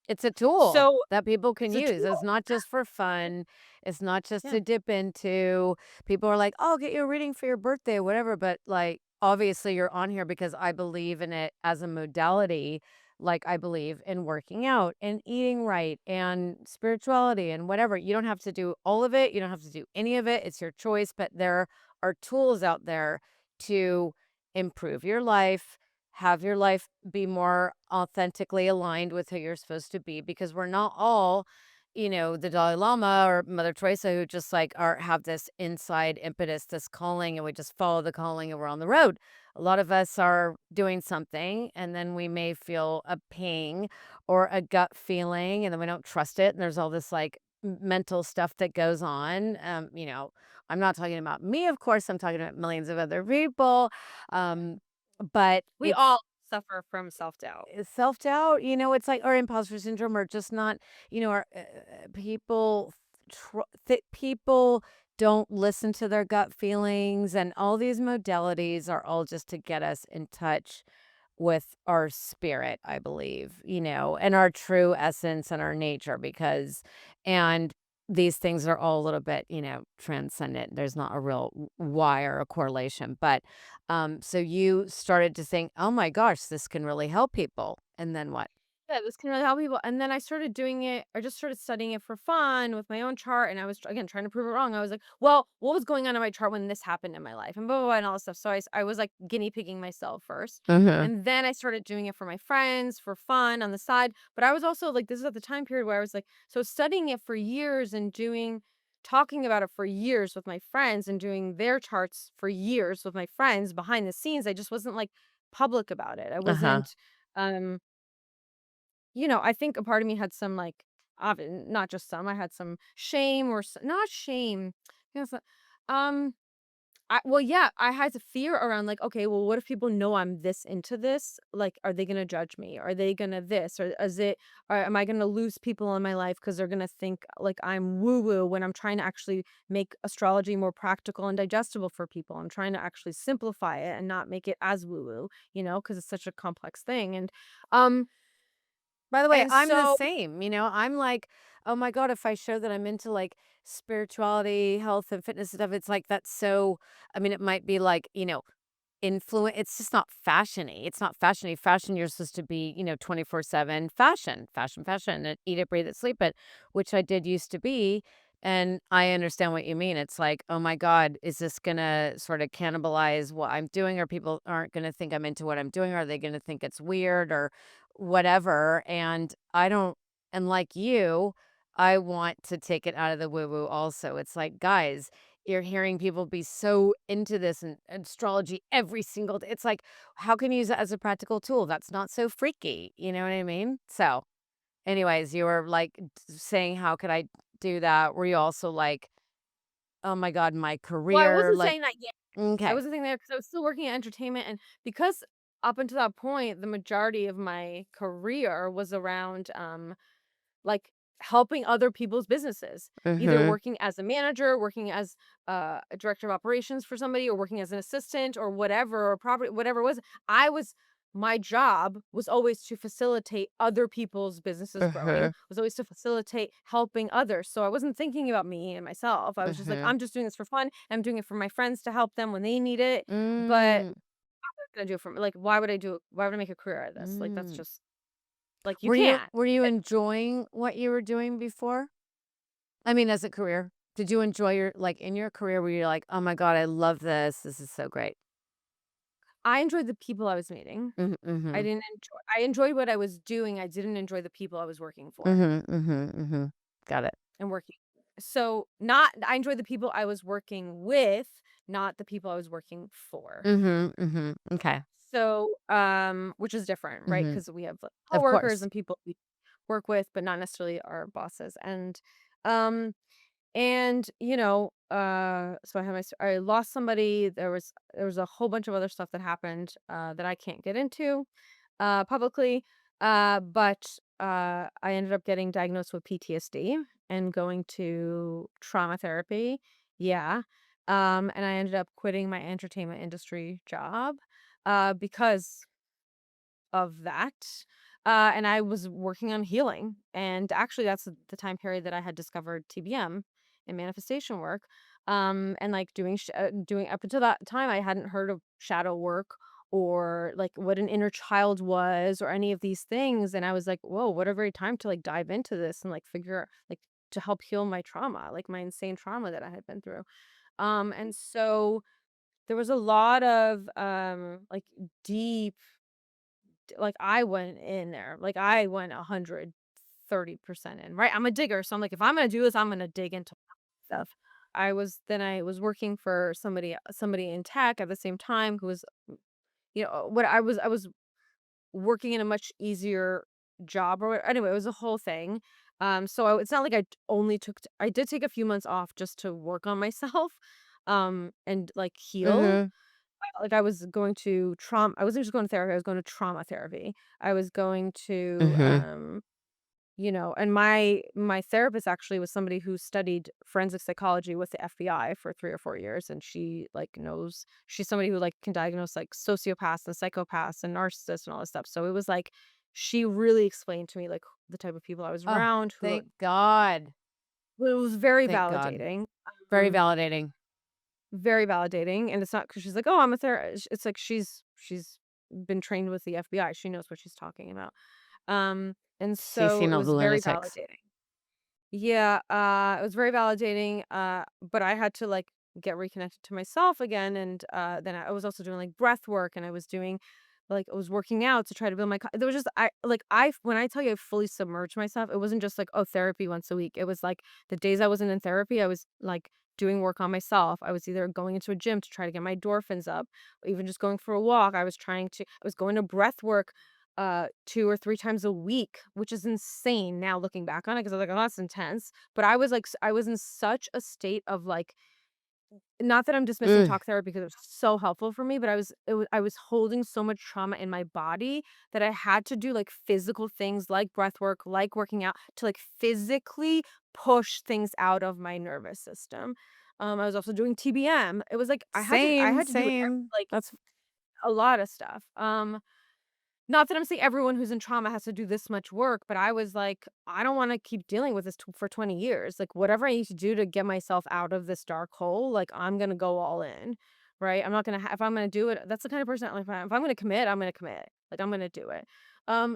It's a tool So, that people can it's a use. It's tool. not just for fun. It's not just Yeah. to dip into. People are like, "Oh, I'll get you a reading for your birthday," whatever, but, like, obviously, you're on here because I believe in it as a modality, like I believe in working out and eating right and spirituality and whatever. You don't have to do all of it. You don't have to do any of it. It's your choice, but there are tools out there to improve your life, have your life be more authentically aligned with who you're supposed to be, because we're not all, the Dalai Lama or Mother Teresa, who just like have this inside impetus, this calling, and we just follow the calling and we're on the road. A lot of us are doing something and then we may feel a ping or a gut feeling and then we don't trust it. And there's all this like mental stuff that goes on. I'm not talking about me, of course, I'm talking about millions of other people. Um, but We it's all suffer from self-doubt. self-doubt, it's like or imposter syndrome or just not, our people people don't listen to their gut feelings, and all these modalities are all just to get us in touch with our spirit, I believe, and our true essence and our nature, because and these things are all a little bit, transcendent. There's not a real why or a correlation. But so you started to think, oh my gosh, this can really help people. And then what? Yeah, this can really help people. And then I started doing it. I just started studying it for fun with my own chart. And I was, again, trying to prove it wrong. I was like, well, what was going on in my chart when this happened in my life? And blah, blah, blah, and all this stuff. So I was like guinea pigging myself first. Hmm. And then I started doing it for my friends for fun on the side. But I was also like, this is at the time period where I was like, so studying it for years and talking about it for years with my friends and doing their charts for years with my friends behind the scenes. I just wasn't like public about it. I Uh-huh. wasn't, um, I think a part of me had some like, not just some, I had some shame or not shame. You know, um, well, yeah, I had the fear around like, okay, well, what if people know I'm this into this? Like, are they gonna judge me? Are they gonna this? Or am I gonna lose people in my life because they're gonna think like I'm woo woo when I'm trying to actually make astrology more practical and digestible for people? I'm trying to actually simplify it and not make it as woo woo, because it's such a complex thing. Um, By the way, and I'm the so same. I'm like, oh my God, if I show that I'm into like spirituality, health, and fitness stuff, it's like that's so, I mean, it might be like, it's just not fashiony. It's not fashiony. Fashion, you're supposed to be, 24/7 fashion, fashion, fashion, and eat it, breathe it, sleep it, which I did used to be. And I understand what you mean. It's like, oh my God, is this gonna sort of cannibalize what I'm doing? Or people aren't gonna think I'm into what I'm doing? Are they gonna think it's weird or whatever? And I don't, and like you, I want to take it out of the woo woo also. It's like, guys, you're hearing people be so into this and astrology every single day. It's like, how can you use it as a practical tool? That's not so freaky. You know what I mean? So, anyways, you were like saying, how could I do that? Were you also like, oh my God, my well, I career? wasn't Like, saying that yet. I okay. wasn't saying that because I was still working in entertainment, and because up until that point, the majority of my career was around, like, helping other people's businesses, either Mhm. working as a manager, working as a director of operations for somebody, or working as an assistant or whatever, or property, whatever it was. I was My job was always to facilitate other people's businesses growing, Mhm. was always to facilitate helping others. So I wasn't thinking about me and myself. I was just like, Mhm. I'm just doing this for fun. I'm doing it for my friends to help them when they need it. But Mm. I'm gonna do it for like, why would I do it? Why would I make a career out of this? Like, that's Mm. just like, you Were you can't. were you enjoying what you were doing before? I mean, as a career? Did you enjoy your like, in your career where you're like, "Oh my god, I love this. This is so great." I enjoyed the people I was meeting. Mhm, mhm. I enjoyed what I was doing, I didn't enjoy the people I was working for Mhm, mhm, mhm. Got it. and working. So, not I enjoyed the people I was working with, not the people I was working for. Mhm, mhm. Okay. So, which is different, right? Mhm. Because we have, like, Of coworkers course. and people we work with, but not necessarily our bosses, um so I lost somebody. There was a whole bunch of other stuff that happened, that I can't get into, publicly, but I ended up getting diagnosed with PTSD and going to trauma therapy. Yeah. And I ended up quitting my entertainment industry job, because of that. And I was working on healing. And actually, that's the time period that I had discovered TBM and manifestation work. And like doing up until that time, I hadn't heard of shadow work or like what an inner child was or any of these things. And I was like, whoa, what a great time to like dive into this and like figure like to help heal my trauma, like my insane trauma that I had been through. And so there was a lot of like deep like, I went in there, like, I went 130% in, right? I'm a digger, so I'm like, "If I'm gonna do this, I'm gonna dig into stuff." I was working for somebody in tech at the same time who was, what I was working in a much easier job or anyway, it was a whole thing. It's not like I did take a few months off just to work on myself, and, like, heal. Mhm. Like, I wasn't just going to therapy, I was going to trauma therapy. I was going to, Mhm. and my therapist actually was somebody who studied forensic psychology with the FBI for 3 or 4 years, and she's somebody who, like, can diagnose, like, sociopaths and psychopaths and narcissists and all this stuff. So it was like, she really explained to me, like, the type of people I was Oh, around who thank God. well, it was very Thank God. validating. Very Um validating. Very validating, and it's not because she's like, "Oh, I'm a therapist." It's like she's been trained with the FBI, she knows what she's talking about. And She's so seen it all the was very lunatics. validating. Yeah, it was very validating, but I had to, like, get reconnected to myself again, and, then I was also doing, like, breath work, and I was working out to try to build my co there was just I when I tell you I fully submerged myself, it wasn't just like, "Oh, therapy once a week." It was, like, the days I wasn't in therapy, I was, like, doing work on myself. I was either going into a gym to try to get my endorphins up, or even just going for a walk. I was going to breath work 2 or 3 times a week, which is insane now looking back on it because I was like, "Oh, that's intense." But I was, like, I was in such a state of, like not that I'm dismissing Ugh. talk therapy because it was so helpful for me, but I was holding so much trauma in my body that I had to do, like, physical things like breath work, like working out to, like, physically push things out of my nervous system. I was also doing TBM. It was like I Same, had to do, same. like, That's a lot of stuff. Not that I'm saying everyone who's in trauma has to do this much work, but I was like, I don't want to keep dealing with this for 20 years. Like, whatever I need to do to get myself out of this dark hole, like, I'm going to go all in. Right. I'm not going to, if I'm going to do it, that's the kind of person, like, if I'm going to commit, I'm going to commit. Like, I'm going to do it.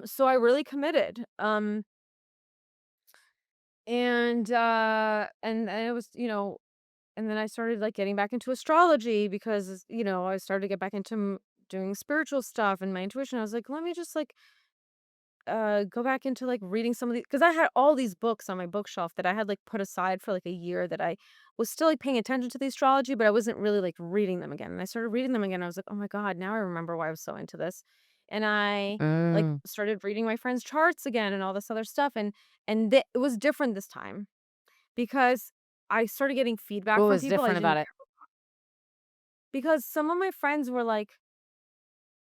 So I really committed. And it was, and then I started like getting back into astrology because, I started to get back into doing spiritual stuff and my intuition. I was like, let me just like go back into, like, reading some of the because I had all these books on my bookshelf that I had, like, put aside for, like, a year that I was still, like, paying attention to the astrology, but I wasn't really, like, reading them again, and I started reading them again, I was like, "Oh my god, now I remember why I was so into this." And I, like, mm. started reading my friends' charts again and all this other stuff, it was different this time because I started getting feedback What from was people I different didn't about it? care because some of my friends were like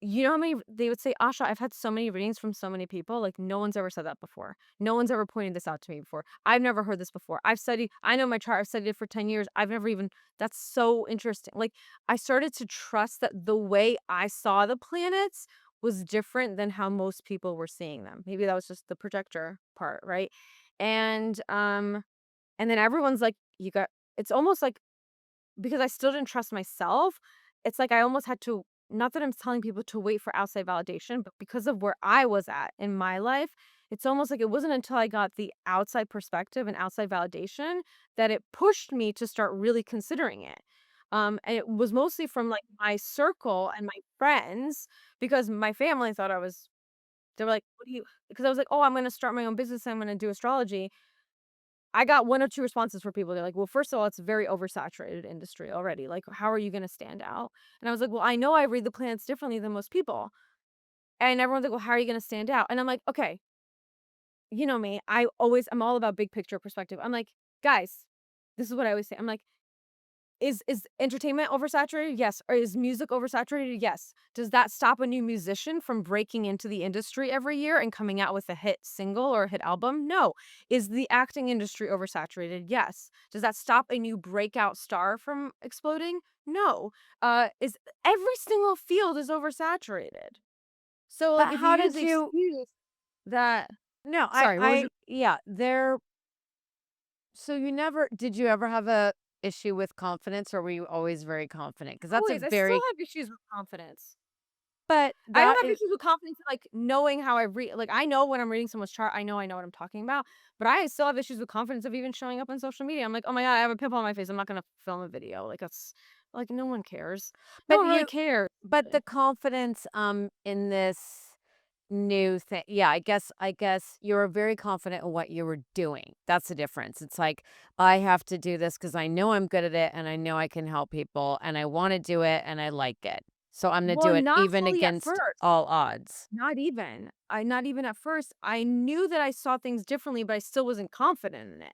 You know how many they would say, "Asha, I've had so many readings from so many people, like, no one's ever said that before. No one's ever pointed this out to me before. I've never heard this before. I know my chart, I've studied it for 10 years. I've never even that's so interesting." Like, I started to trust that the way I saw the planets was different than how most people were seeing them. Maybe that was just the projector part, right? And, um, and then everyone's like, "You got" it's almost like because I still didn't trust myself, it's like I almost had to not that I'm telling people to wait for outside validation, but because of where I was at in my life, it's almost like it wasn't until I got the outside perspective and outside validation that it pushed me to start really considering it. And it was mostly from like my circle and my friends because my family thought I was, they were like, what do you, because I was like, oh, I'm going to start my own business. I'm going to do astrology. I got 1 or 2 responses for people. They're like, "Well, first of all, it's a very oversaturated industry already. Like, how are you gonna stand out?" And I was like, "Well, I know I read the planets differently than most people." And everyone's like, "Well, how are you gonna stand out?" And I'm like, "Okay, you know me. I'm all about big picture perspective." I'm like, "Guys, this is what I always say. I'm like, is entertainment oversaturated? Yes. Or is music oversaturated? Yes. Does that stop a new musician from breaking into the industry every year and coming out with a hit single or a hit album? No. Is the acting industry oversaturated? Yes. Does that stop a new breakout star from exploding? No. Is every single field is oversaturated. So like But if you how use did the you excuse that No, sorry, what was your yeah, there so you never did you ever have a issue with confidence, or were you always very confident? Because that's a always I still very have issues with confidence. but I don't that have is issues with confidence in, like, knowing how I read like, I know when I'm reading someone's chart, I know what I'm talking about, but I still have issues with confidence of even showing up on social media. I'm like, "Oh my god, I have a pimple on my face, I'm not gonna film a video." Like, that's like, no one cares. No but one really you cares. but the confidence, in this new thing yeah, I guess you were very confident in what you were doing. That's the difference. It's like, "I have to do this because I know I'm good at it, and I know I can help people, and I wanna do it, and I like it. So I'm gonna Well, do it not even fully at against first. all odds." Not even. Not even at first. I knew that I saw things differently, but I still wasn't confident in it.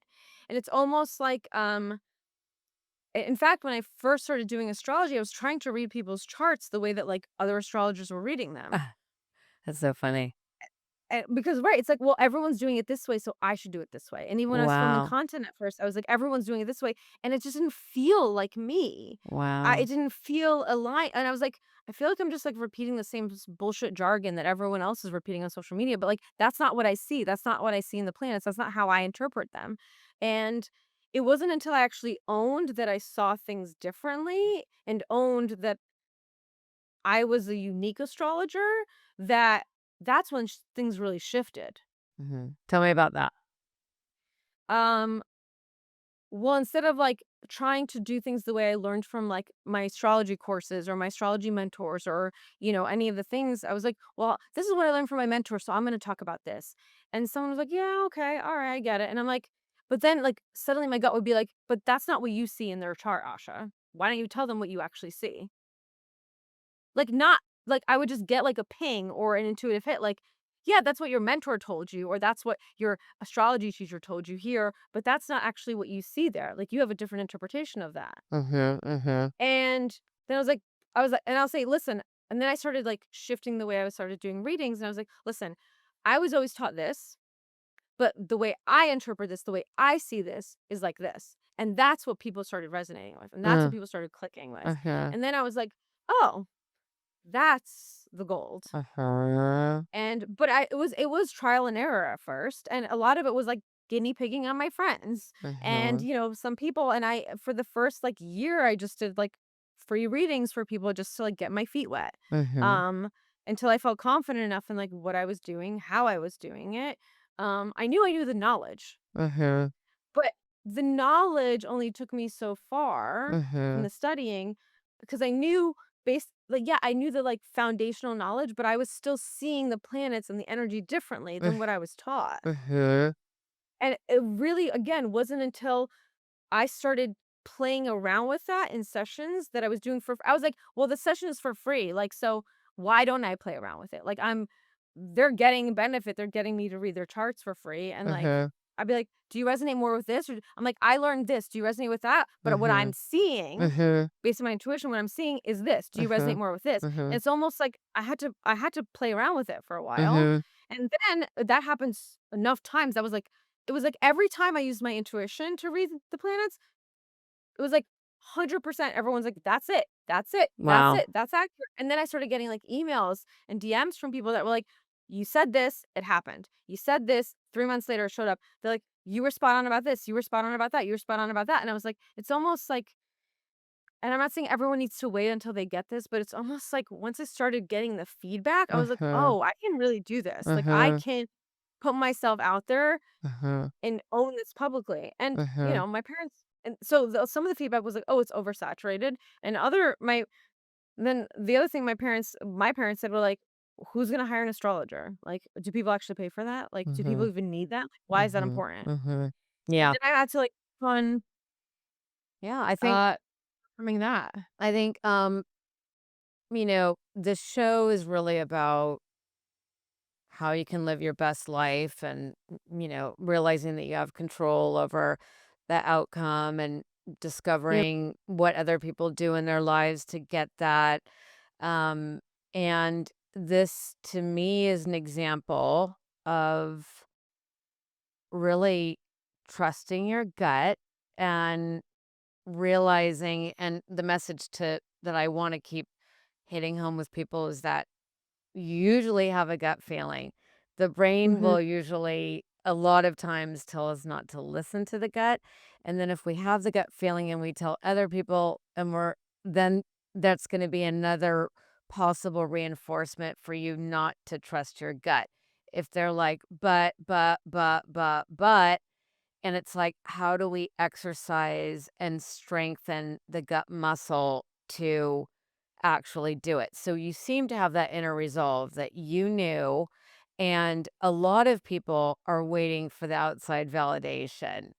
And it's almost like, in fact, when I first started doing astrology, I was trying to read people's charts the way that, like, other astrologers were reading them. That's so funny. Because right, it's like, well, everyone's doing it this way, so I should do it this way. And even when I was filming Wow. content at first, I was like, everyone's doing it this way, and it just didn't feel like me. It Wow. didn't feel aligned, and I was like, I feel like I'm just like repeating the same bullshit jargon that everyone else is repeating on social media. But like, that's not what I see. That's not what I see in the planets. That's not how I interpret them. And it wasn't until I actually owned that I saw things differently and owned that I was a unique astrologer that that's when things really shifted. Mhm. Tell me about that. Um, well, instead of like trying to do things the way I learned from like my astrology courses or my astrology mentors or, any of the things, I was like, well, this is what I learned from my mentor, so I'm going to talk about this. And someone was like, yeah, okay, all right, I get it. And I'm like, but then like suddenly my gut would be like, but that's not what you see in their chart, Asha. Why don't you tell them what you actually see? Like, not like, I would just get, like, a ping or an intuitive hit, like, "Yeah, that's what your mentor told you, or that's what your astrology teacher told you here, but that's not actually what you see there, like, you have a different interpretation of that." Mhm, mhm. And then I was like and I'll say, "Listen," and then I started, like, shifting the way I started doing readings, and I was like, "Listen, I was always taught this, but the way I interpret this, the way I see this is like this." And that's what people started resonating with, and that's what Mm, people started clicking with. uh-huh, And then I was like, "Oh, that's the gold." uh-huh, And but it was trial and error at first, and a lot of it was, like, guinea pigging on my friends, and, uh-huh, some people and I for the first, like, year, I just did, like, free readings for people just to, like, get my feet wet, mhm, um, until I felt confident enough in, like, what I was doing, how I was doing it. I knew the knowledge, uh-huh, but the knowledge only took me so far from uh-huh, the studying because I knew yeah, I knew the like foundational knowledge, but I was still seeing the planets and the energy differently uh, than what I was taught. uh-huh, And it really, again, wasn't until I started playing around with that in sessions that I was doing I was like, well, the session is for free. Like, so why don't I play around with it? Like, they're getting benefit. They're getting me to read their charts for free. And like, uh-huh. I'd be like, "Do you resonate more with this?" Or I'm like, "I learned this. Do you resonate with that?" But what I'm Mhm. seeing, Mhm. based on my intuition, what I'm seeing is this. Do you resonate Mhm. more with this? And Mhm. it's almost like I had to play around with it for a while. Mhm. And then that happens enough times. It was like every time I used my intuition to read the planets, it was like 100% everyone's like, "That's it. That's it. That's Wow. it. That's accurate." And then I started getting, like, emails and DMs from people that were like, "You said this, it happened. You said this, 3 months later it showed up." They're like, "You were spot on about this. You were spot on about that. You were spot on about that." And I was like, it's almost like, and I'm not saying everyone needs to wait until they get this, but it's almost like once I started getting the feedback, I was like, Mhm. "Oh, I can really do this. Like, I Mhm. can put myself out there Mhm. and own this publicly." And, Mhm. my parents, and so some of the feedback was like, "Oh, it's oversaturated." And other my then the other thing my parents said were like, "Who's gonna hire an astrologer? Like, do people actually pay for that? Like, do people Mhm. even need that? Like, why is that Mhm. important?" Mhm. And Yeah. then I had to, like, fun, Yeah, I think uh, forming that. I think, the show is really about how you can live your best life and, realizing that you have control over the outcome and Yep. discovering what other people do in their lives to get that. Um, and this to me is an example of really trusting your gut and realizing, and the message to that I want to keep hitting home with people is that you usually have a gut feeling. The brain Mhm. will usually, a lot of times, tell us not to listen to the gut. And then if we have the gut feeling and we tell other people, then that's going to be another possible reinforcement for you not to trust your gut. If they're like, but, and it's like, how do we exercise and strengthen the gut muscle to actually do it? So you seem to have that inner resolve that you knew, and a lot of people are waiting for the outside validation,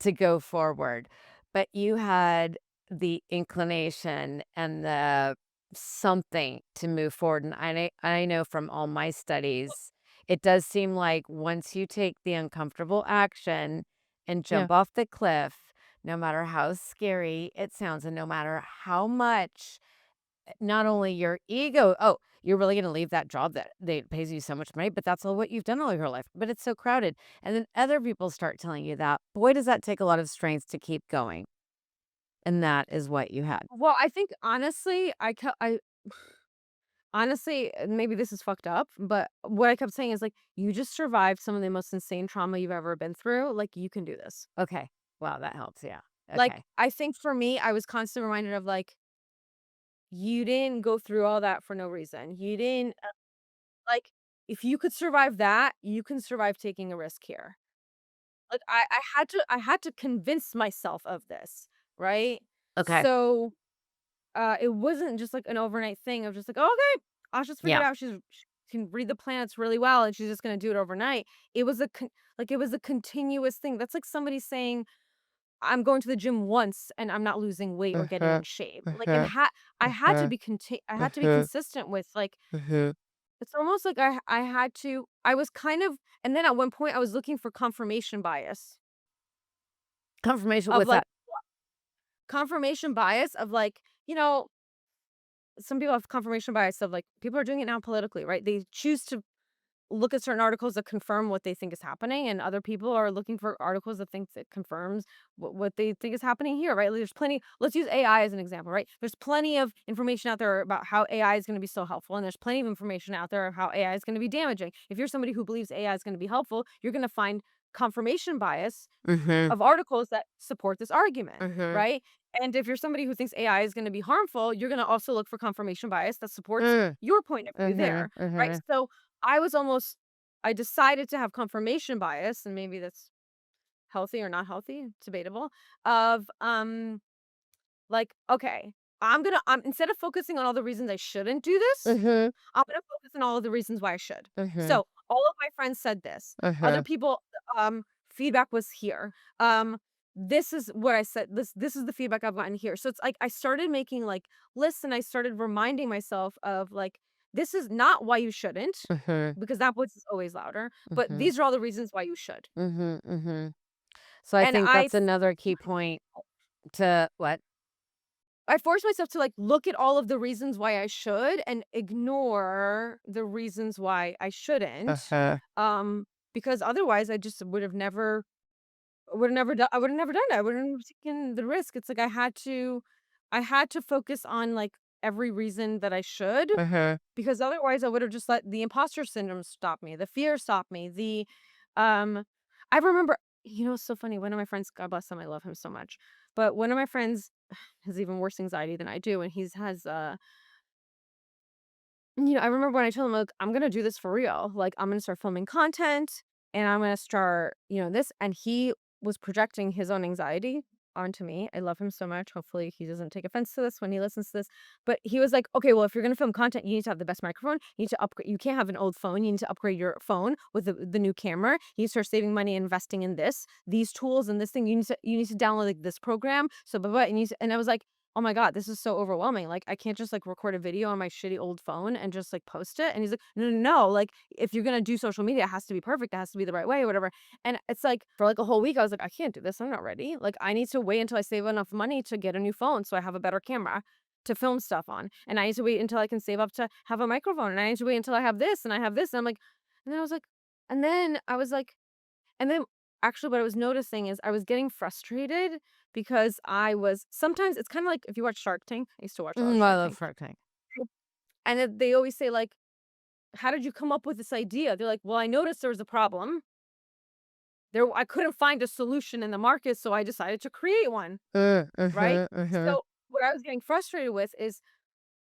to go forward. But you had the inclination and the something to move forward. And I know from all my studies, it does seem like once you take the uncomfortable action and Yeah. jump off the cliff, no matter how scary it sounds, and no matter how much not only your ego, "Oh, you're really gonna leave that job that pays you so much money, but that's all what you've done all your life, but it's so crowded." And then other people start telling you that. Boy, does that take a lot of strength to keep going, and that is what you had. Well, I think honestly, I honestly, maybe this is fucked up, but what I kept saying is like, "You just survived some of the most insane trauma you've ever been through. Like, you can do this." Okay. Wow, that helps, yeah. Like, Okay. I think for me, I was constantly reminded of like, you didn't go through all that for no reason. You didn't, like, if you could survive that, you can survive taking a risk here. Like, I had to convince myself of this, right? Okay. So, it wasn't just like an overnight thing of just like, "Oh, okay, I'll just figure Yeah. it out. She can read the planets really well, and she's just gonna do it overnight." It was it was a continuous thing. That's like somebody saying, "I'm going to the gym once, and I'm not losing weight or getting Uh-huh. in shape." Like, Uh-huh. Uh-huh. I had to be Uh-huh. consistent with, like, Uh-huh. it's almost like I had to I was kind of, and then at one point, I was looking for confirmation bias Confirmation of, with like, that. some people have confirmation bias of, like, people are doing it now politically, right? They choose to look at certain articles that confirm what they think is happening, and other people are looking for articles that think that confirms what they think is happening here, right? Like, there's plenty. Let's use AI as an example, right? There's plenty of information out there about how AI is going to be so helpful, and there's plenty of information out there of how AI is going to be damaging. If you're somebody who believes AI is going to be helpful, you're going to find confirmation bias Mhm. of articles that support this argument, Mhm. right? And if you're somebody who thinks AI is going to be harmful, you're going to also look for confirmation bias that supports Mm. your point of view Mhm. there, right? Mhm. So I was almost, I decided to have confirmation bias, and maybe that's healthy or not healthy, debatable, of like, okay, I'm instead of focusing on all the reasons I shouldn't do this, Mhm. I'm gonna focus on all of the reasons why I should. Mhm. So, all of my friends said this. Other Mhm. people, feedback was here. This is what I said. This is the feedback I've gotten here. So it's like I started making like lists, and I started reminding myself of like this is not why you shouldn't, Mhm. because that voice is always louder, but Mhm. these are all the reasons why you should. Mhm. Mhm. So I And think that's another key point to what? I force myself to, like, look at all of the reasons why I should and ignore the reasons why I shouldn't, Uh-huh. um, because otherwise I just would have never done I would have never done it. I wouldn't have taken the risk. It's like I had to focus on, like, every reason that I should, Uh-huh. because otherwise I would have just let the imposter syndrome stop me, the fear stop me, um I remember, it's so funny, one of my friends, God bless him, I love him so much, but one of my friends has even worse anxiety than I do, and I remember when I told him, "Look, I'm gonna do this for real. Like, I'm gonna start filming content, and I'm gonna start, this." And he was projecting his own anxiety onto me. I love him so much. Hopefully, he doesn't take offense to this when he listens to this. But he was like, "Okay, well, if you're gonna film content, you need to have the best microphone. You need to upgrade. You can't have an old phone. You need to upgrade your phone with the new camera. You need to start saving money, and investing in these tools, and this thing. You need to download like this program. So, blah blah. And I was like, oh my god, this is so overwhelming. Like, I can't just, like, record a video on my shitty old phone and just, like, post it. And he's like, no, no, no. Like, if you're gonna do social media, it has to be perfect. It has to be the right way or whatever. And it's like, for like a whole week, I was like, I can't do this. I'm not ready. Like, I need to wait until I save enough money to get a new phone so I have a better camera to film stuff on. And I need to wait until I can save up to have a microphone. And I need to wait until I have this and I have this. And I'm like, and then I was like, and then I was like, and then actually what I was noticing is I was getting frustrated because I was sometimes it's kinda like if you watch Shark Tank. I used to watch a lot of I Shark love Tank. Shark Tank. And then they always say, like, "How did you come up with this idea?" They're like, "Well, I noticed there was a problem. I couldn't find a solution in the market, so I decided to create one." Right? Mhm. Mhm. So, what I was getting frustrated with is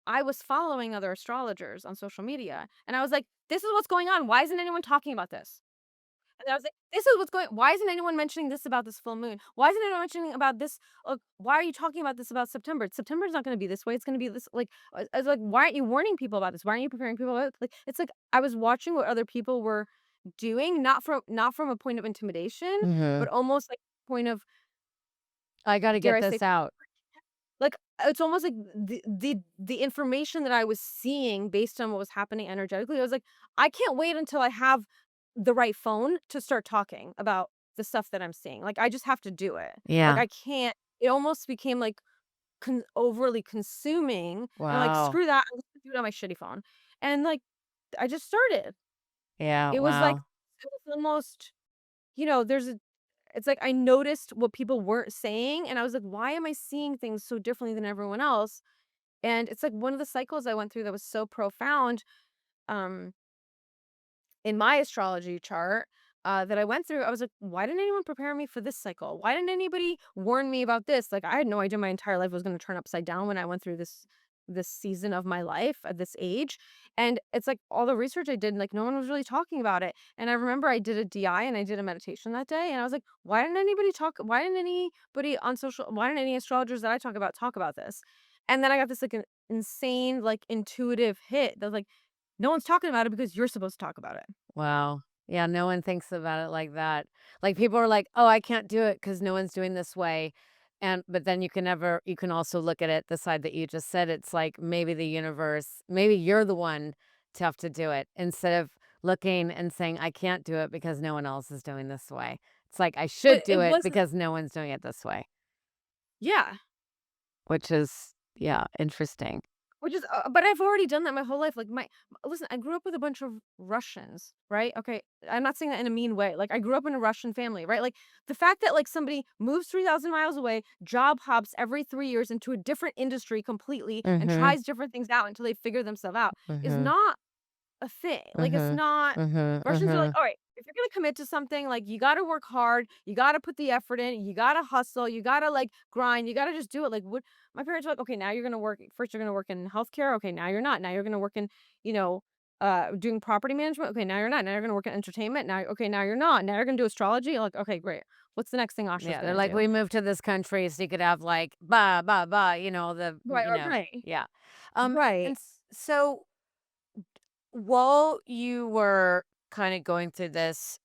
I was following other astrologers on social media, and I was like, "This is what's going on. Why isn't anyone talking about this?" And I was like, "This is what's going why isn't anyone mentioning this about this full moon? Why isn't anyone mentioning about this? Why are you talking about this about September? September's not gonna be this way, it's gonna be this." Like, I was like, "Why aren't you warning people about this? Why aren't you preparing people about it?" Like, it's like I was watching what other people were doing, not from a point of intimidation, Mhm. but almost like point of, I gotta dare get I say, this out. like, it's almost like the information that I was seeing based on what was happening energetically, I was like, "I can't wait until I have the right phone to start talking about the stuff that I'm seeing." Like, I just have to do it. Like, Yeah. I can't it almost became, like, overly consuming, and I'm like, Wow. "Screw that, I'm just gonna do it on my shitty phone." And, like, I just started. Yeah, It was like wow. it was almost, there's a it's like I noticed what people weren't saying, and I was like, "Why am I seeing things so differently than everyone else?" And it's like one of the cycles I went through that was so profound, um, in my astrology chart, that I went through. I was like, why didn't anyone prepare me for this cycle? Why didn't anybody warn me about this? Like, I had no idea my entire life was going to turn upside down when I went through this season of my life at this age. And it's like all the research I did, like no one was really talking about it. And I remember I did a DI and I did a meditation that day, and I was like, why didn't any astrologers that I talk about this? And then I got this like an insane, like intuitive hit that was like, no one's talking about it because you're supposed to talk about it. Wow. Yeah, no one thinks about it like that. Like, people are like, "Oh, I can't do it because no one's doing this way." But then you can also look at it the side that you just said. It's like maybe the universe, maybe you're the one to have to do it instead of looking and saying, "I can't do it because no one else is doing this way." It's like, "I should But do it it wasn't. because no one's doing it this way," Yeah, which is, yeah, interesting. which is but I've already done that my whole life. Like, listen, I grew up with a bunch of Russians, right? Okay, I'm not saying that in a mean way. Like, I grew up in a Russian family, right? Like, the fact that, like, somebody moves 3,000 miles away, job hops every 3 years into a different industry completely, and Mhm. tries different things out until they figure themselves out is Mhm. not a thing. Like, it's Mhm. not. Mhm. Russians are like, Mhm. "All right, if you're gonna commit to something, like, you gotta work hard, you gotta put the effort in, you gotta hustle, you gotta, like, grind, you gotta just do it." Like, what my parents were like, "Okay, now you're gonna work first you're gonna work in healthcare, okay, now you're not. Now you're gonna work in, you know, doing property management, okay, now you're not. Now you're gonna work in entertainment, now okay, now you're not. Now you're gonna do astrology." Like, "Okay, great. What's the next thing Asha's Yeah, they're gonna like, do?" "We moved to this country so you could have, like, blah, blah, blah," Right, right, yeah. right. So while you were kinda going through this,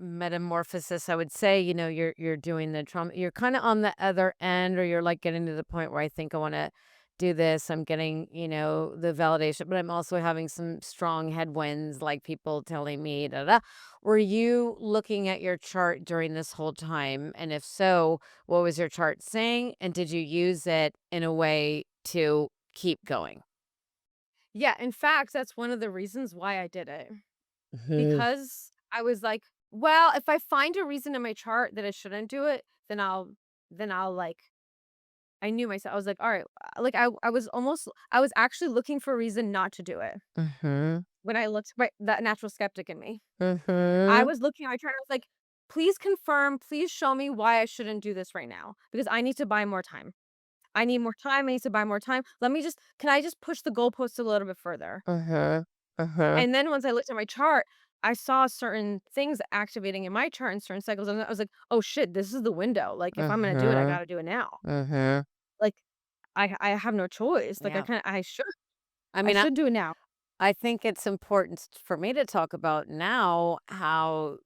metamorphosis, I would say, you're doing the trauma, you're kinda on the other end, or you're, like, getting to the point where I think I wanna do this. I'm getting, the validation, but I'm also having some strong headwinds, like people telling me, da da. Were you looking at your chart during this whole time? And if so, what was your chart saying? And did you use it in a way to keep going? Yeah, in fact, that's one of the reasons why I did it. Mhm. Because I was like, well, if I find a reason in my chart that I shouldn't do it, then I'll like I knew myself. I was like, all right, like I was actually looking for a reason not to do it. Mhm. When I looked right, that natural skeptic in me. I Mhm. was looking at my chart, I was like, please confirm, please show me why I shouldn't do this right now because I need to buy more time. I need more time. I need to buy more time. Can I just push the goalpost a little bit further? Mhm. Mhm. And then once I looked at my chart, I saw certain things activating in my chart in certain cycles. And I was like, oh shit, this is the window. Like, if I'm going to do it, I got Mhm. to do it now. Mhm. Like, I have no choice. Like, Yeah. I I mean, should do it now. I think it's important for me to talk about now how,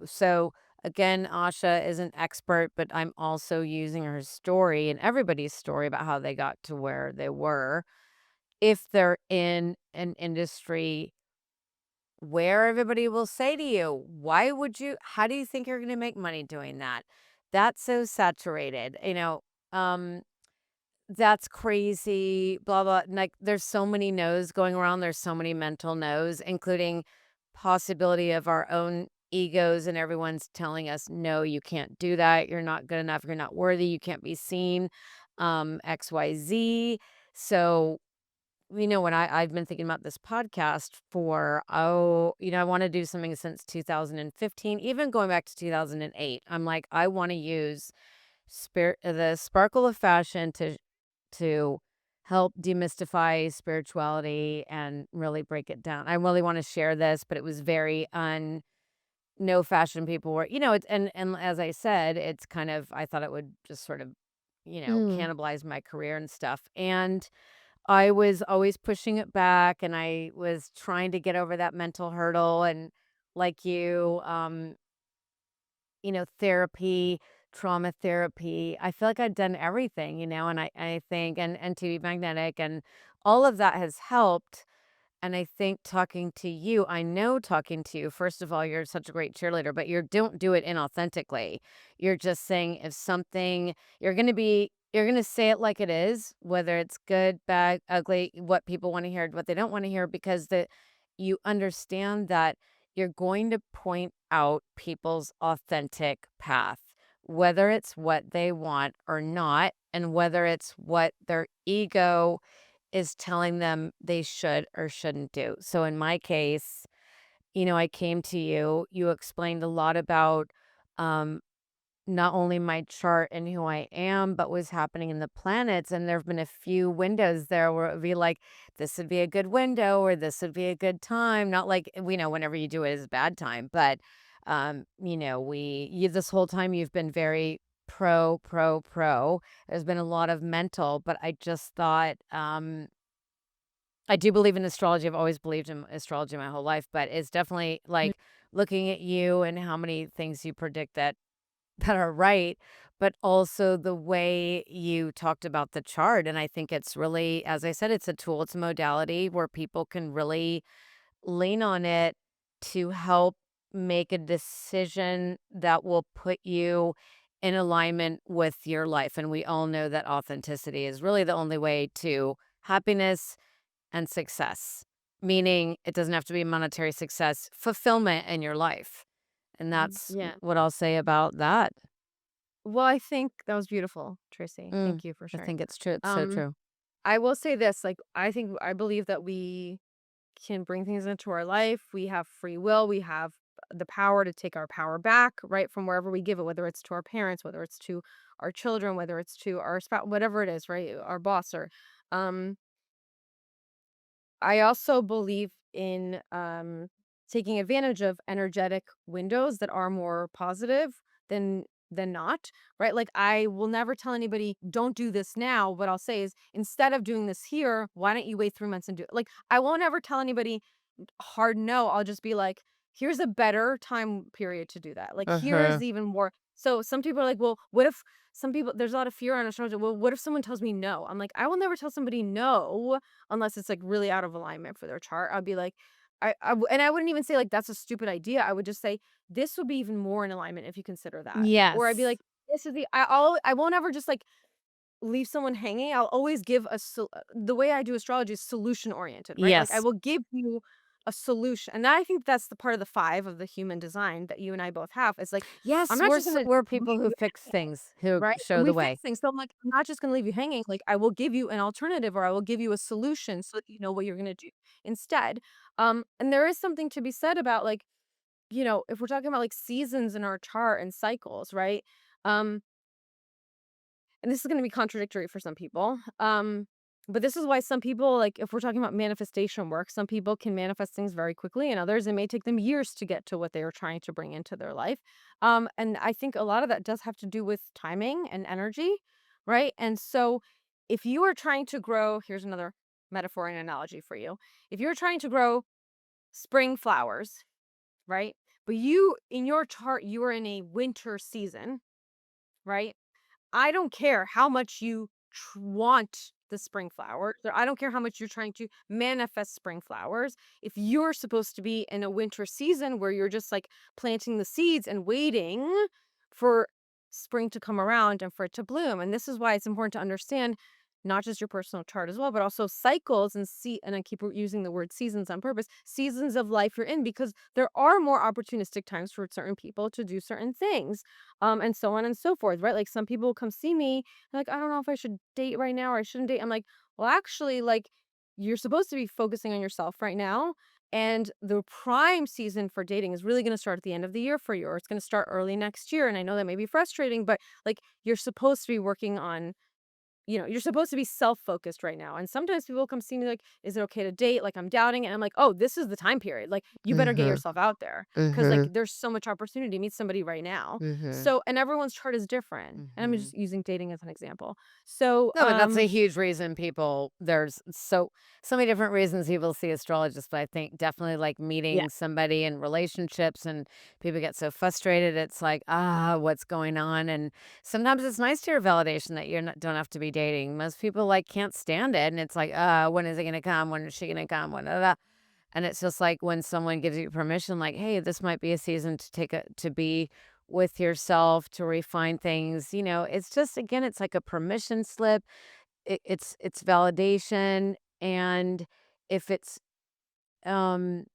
so again, Asha is an expert, but I'm also using her story and everybody's story about how they got to where they were. If they're in an industry where everybody will say to you, how do you think you're going to make money doing that? That's so saturated, um, that's crazy, blah, blah. And, like, there's so many no's going around. There's so many mental no's, including possibility of our own egos, and everyone's telling us, no, you can't do that. You're not good enough. You're not worthy. You can't be seen, XYZ. So, when I've been thinking about this podcast for, I want to do something since 2015, even going back to 2008. I'm like, I want to use the sparkle of fashion to help demystify spirituality and really break it down. I really want to share this, but it was very no fashion people were, and as I said, it's kind of I thought it would just sort of, Mm, cannibalize my career and stuff. And I was always pushing it back and I was trying to get over that mental hurdle and like therapy, trauma therapy. I feel like I've done everything, and I think and to be magnetic and all of that has helped. And I think I know talking to you, first of all, you're such a great cheerleader, but you don't do it inauthentically. You're just saying if something, you're going to say it like it is, whether it's good, bad, ugly, what people want to hear, what they don't want to hear, because you understand that you're going to point out people's authentic path, whether it's what they want or not, and whether it's what their ego is telling them they should or shouldn't do. So in my case, I came to you, you explained a lot about um not only my chart and who I am, but what's happening in the planets. And there have been a few windows there where it would be like, this would be a good window or this would be a good time. Not like we know whenever you do it is a bad time, but this whole time you've been very pro, pro, pro. There's been a lot of mental, but I just thought I do believe in astrology. I've always believed in astrology my whole life, but it's definitely mm, like looking at you and how many things you predict that are right, but also the way you talked about the chart. And I think it's really, as I said, it's a tool, it's a modality where people can really lean on it to help make a decision that will put you in alignment with your life. And we all know that authenticity is really the only way to happiness and success, meaning it doesn't have to be monetary success, fulfillment in your life. And that's yeah. what I'll say about that. Well, I think that was beautiful, Tracy. Mm, Thank you for I sharing. think it's true. It's so Um, true. I will say this, like, I believe that we can bring things into our life. We have free will. We have the power to take our power back, right, from wherever we give it, whether it's to our parents, whether it's to our children, whether it's to our spouse, whatever it is, right, our boss or, um, I also believe in taking advantage of energetic windows that are more positive than not, right? Like I will never tell anybody don't do this now. What I'll say is instead of doing this here, why don't you wait 3 months and do it? Like I won't ever tell anybody hard no. I'll just be like, here's a better time period to do that. Like here is Uh-huh. even more. So some people are like, well, what if some people, there's a lot of fear on astrology. Well, what if someone tells me no? I'm like, I will never tell somebody no unless it's like really out of alignment for their chart. I'll be like, and I wouldn't even say like that's a stupid idea. I would just say this would be even more in alignment if you consider that. Or I'd be Yes. like, this is I won't ever just like leave someone hanging. I'll always give the way I do astrology is solution oriented, right? Like I Yes. will give you a solution. And I think that's the part of the 5 of the human design that you and I both have. It's like I'm Yes, not just going to we're leave people who you fix hanging, things, who right? show And the we fix way. things. So I'm like, I'm not just going to leave you hanging. Like I will give you an alternative or I will give you a solution so that you know what you're going to do instead. And there is something to be said about like, if we're talking about like seasons in our chart and cycles, right? Um and this is gonna be contradictory for some people. But this is why some people, like, if we're talking about manifestation work, some people can manifest things very quickly, and others, it may take them years to get to what they are trying to bring into their life. And I think a lot of that does have to do with timing and energy, right? And so if you are trying to grow, here's another metaphor and analogy for you. If you're trying to grow spring flowers, right? But in your chart, you are in a winter season, right? I don't care how much you want the spring flowers, or I don't care how much you're trying to manifest spring flowers. If you're supposed to be in a winter season where you're just like planting the seeds and waiting for spring to come around and for it to bloom. And this is why it's important to understand not just your personal chart as well, but also cycles and I keep using the word seasons on purpose, seasons of life you're in, because there are more opportunistic times for certain people to do certain things, and so on and so forth, right? Like some people will come see me, they're like, I don't know if I should date right now or I shouldn't date. I'm like, well, actually, like you're supposed to be focusing on yourself right now. And the prime season for dating is really going to start at the end of the year for you, or it's going to start early next year. And I know that may be frustrating, but like you're supposed to be working on, you're supposed to be self-focused right now. And sometimes people come see me like, "Is it okay to date?" Like, I'm doubting it. And I'm like, "Oh, this is the time period. Like, you better get Mhm. yourself out there because like Mhm. there's so much opportunity to meet somebody right now." Mhm. So, and everyone's chart is different. And I'm just Mhm. using dating as an example. So, No, but that's a huge reason people there's so many different reasons people see astrologists, but I think definitely like yeah, meeting somebody in relationships and people get so frustrated. It's like, what's going on? And sometimes it's nice to hear validation that don't have to be dating. Most people like can't stand it. And it's like, when is it gonna come? When is she gonna come? And it's just like when someone gives you permission, like, hey, this might be a season to to be with yourself, to refine things. It's just, again, it's like a permission slip. It's validation. And if it's, um,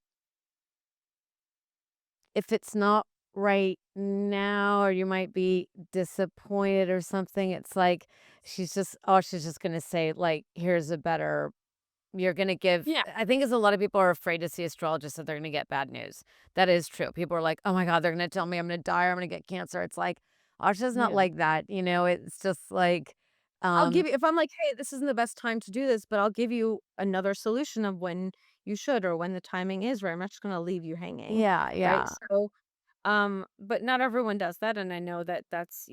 if it's not right now, or you might be disappointed or something, it's like, she's just going to say, like, here's a better. You're gonna give yeah, I think as a lot of people are afraid to see astrologists that they're gonna get bad news. That is true. People are like, "Oh my god, they're gonna tell me I'm gonna die or I'm gonna get cancer." It's like, Asha's not yeah. like that, it's just like, I'll um give you if I'm like, "Hey, this isn't the best time to do this," but I'll give you another solution of when you should or when the timing is right. I'm not just gonna leave you hanging, yeah, right? yeah. So, but not everyone does that, and I know that that's,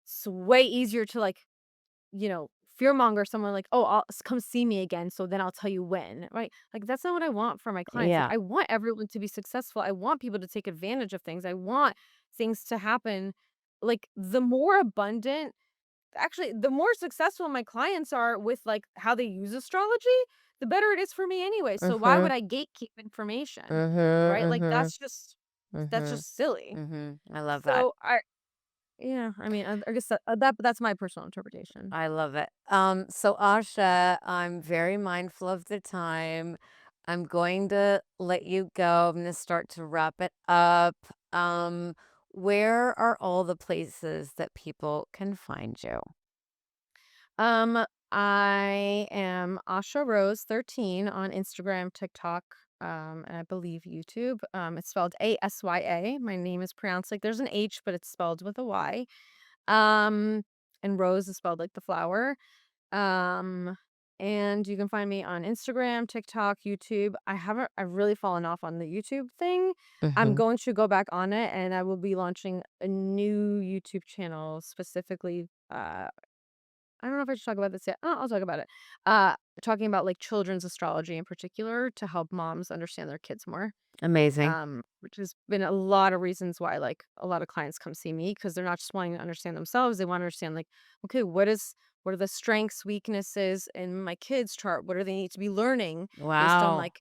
it's way easier to like, fear-monger someone like, "Oh, come see me again, so then I'll tell you when," right? Like, that's not what I want for my clients. Like, Yeah. I want everyone to be successful. I want people to take advantage of things. I want things to happen. Like, the more abundant actually, the more successful my clients are with, like, how they use astrology, the better it is for me anyway. So why would Mhm. I gatekeep information, Mhm, right? Like, mhm, that's mhm, just silly. I love that. So yeah, I mean, I guess that's my personal interpretation. I love it. So Asha, I'm very mindful of the time. I'm going to let you go. I'm going to start to wrap it up. Um, where are all the places that people can find you? Um, I am Asha Rose 13 on Instagram, TikTok, and I believe YouTube. It's spelled Asya. My name is pronounced like there's an H, but it's spelled with a Y. Um, and Rose is spelled like the flower. Um, and you can find me on Instagram, TikTok, YouTube. I've really fallen off on the YouTube thing. I'm Mhm. going to go back on it and I will be launching a new YouTube channel specifically I don't know if I should talk about this yet. Oh, I'll talk about it. Uh, Talking about like children's astrology in particular to help moms understand their kids more. Amazing. Which has been a lot of reasons why like a lot of clients come see me because they're not just wanting to understand themselves. They want to understand like, okay, what are the strengths, weaknesses in my kids' chart? What do they need to be learning based on Wow. like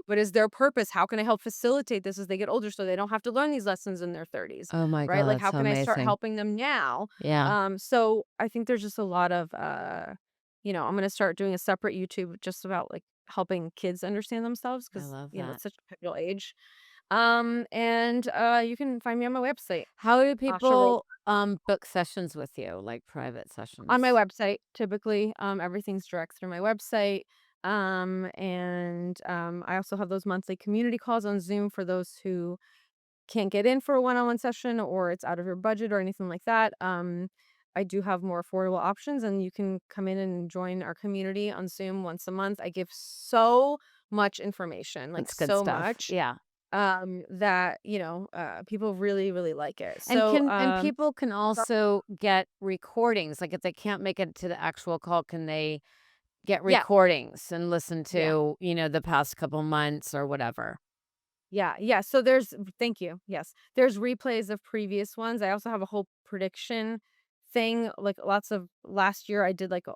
what is their purpose? How can I help facilitate this as they get older so they don't have to learn these lessons in their 30s? Oh my Right? god, Like that's how so can I start amazing. helping them now? Yeah, So I think there's just a lot of I'm gonna start doing a separate YouTube just about like helping kids understand themselves I because love it's that. such a pivotal age. And you can find me on my website, How do Asha Rose. people, book sessions with you, like private On my sessions? website, typically, everything's direct through my website. I also have those monthly community calls on Zoom for those who can't get in for a one-on-one session or it's out of your budget or anything like that. I do have more affordable options and you can come in and join our community on Zoom once a month. I give so much information, like That's good so stuff. much, Yeah. that, people really, really like it. And people can also get recordings, like, if they can't make it to the actual call, can they get Yeah, recordings and listen yeah. to, the past couple months or whatever? Yeah, yeah, so there's thank you, yes. There's replays of previous ones. I also have a whole prediction thing, like, lots of last year, I did, like,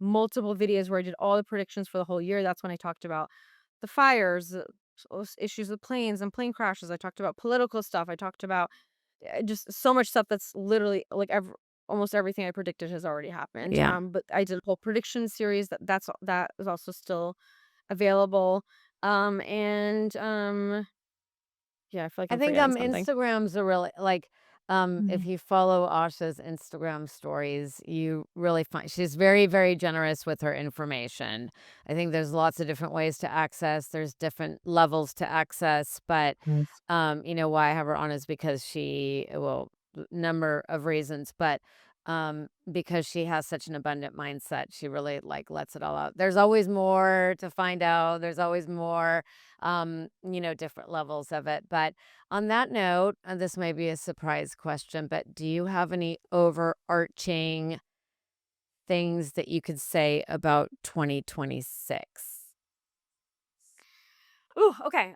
multiple videos where I did all the predictions for the whole year. That's when I talked about the fires, issues with planes and plane crashes. I talked about political stuff. I talked about, just so much stuff that's literally, like, almost everything I predicted has already happened. Yeah. But I did a whole prediction series that is also still available. Yeah, I feel like I I'm think, forgetting something. Instagrams are really like, if Mhm. you follow Asha's Instagram stories, you really find she's very, very generous with her information. I think there's lots of different ways to access, there's different levels to access, but, Yes. why I have her on is because well, number of reasons, but, because she has such an abundant mindset, she really, like, lets it all out. There's always more to find out, there's always more, different levels of it, but on that note, this may be a surprise question, but do you have any overarching things that you could say about 2026? Ooh, okay.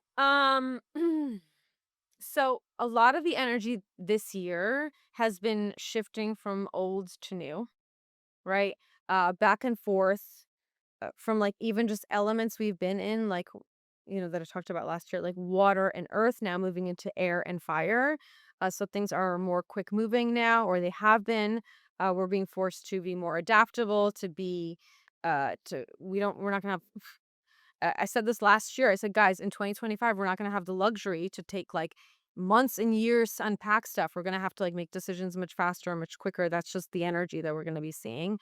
So a lot of the energy this year has been shifting from old to new, right? Back and forth, from like even just elements we've been in, like that I talked about last year, like water and earth, now moving into air and fire. So things are more quick moving now, or they have been. We're being forced to be more adaptable, to be, to we're not gonna have I said this last year. I said, "Guys, in 2025, we're not gonna have the luxury to take, like, months and years to unpack stuff. We're gonna have to, like, make decisions much faster and much quicker." That's just the energy that we're gonna be seeing.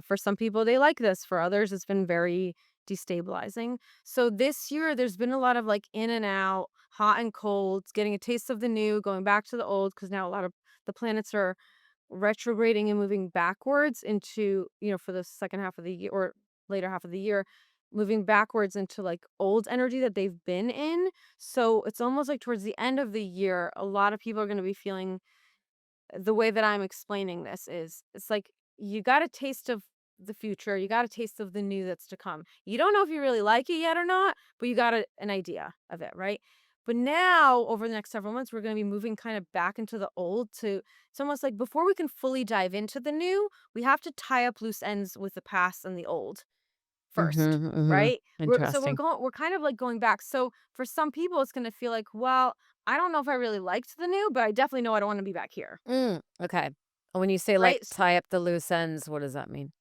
For some people, they like this. For others, it's been very destabilizing. So this year, there's been a lot of, like, in and out, hot and cold, getting a taste of the new, going back to the old, because now a lot of the planets are retrograding and moving backwards into, for the second half of the year or later half of the year, moving backwards into like old energy that they've been in. So it's almost like towards the end of the year, a lot of people are going to be feeling the way that I'm explaining this is it's like you got a taste of the future, you got a taste of the new that's to come. You don't know if you really like it yet or not, but you got an idea of it, right? But now, over the next several months, we're going to be moving kind of back into the old to it's almost like before we can fully dive into the new, we have to tie up loose ends with the past and the old first, Mhm, mhm. right? We're Interesting. going we're kind of like going back. So for some people it's going to feel like, well, I don't know if I really liked the new, but I definitely know I don't want to be back here. Okay. When you say, like, Right? tie up the loose ends, what does that mean?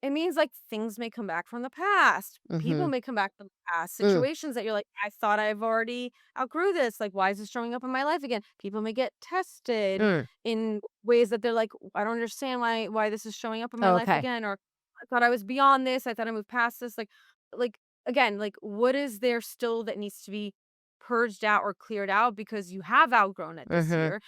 It means, like, things may come back from the past. People Mhm. may come back from the past. Mm, Situations that you're like, "I thought I've already outgrew this. Like, why is this showing up in my life again?" People may get tested mm. in ways that they're like, "I don't understand why this is showing up in my Oh, life okay. again," or, "I thought I was beyond this. I thought I moved past this." Again, like, what is there still that needs to be purged out or cleared out because you have outgrown it this Mhm, year.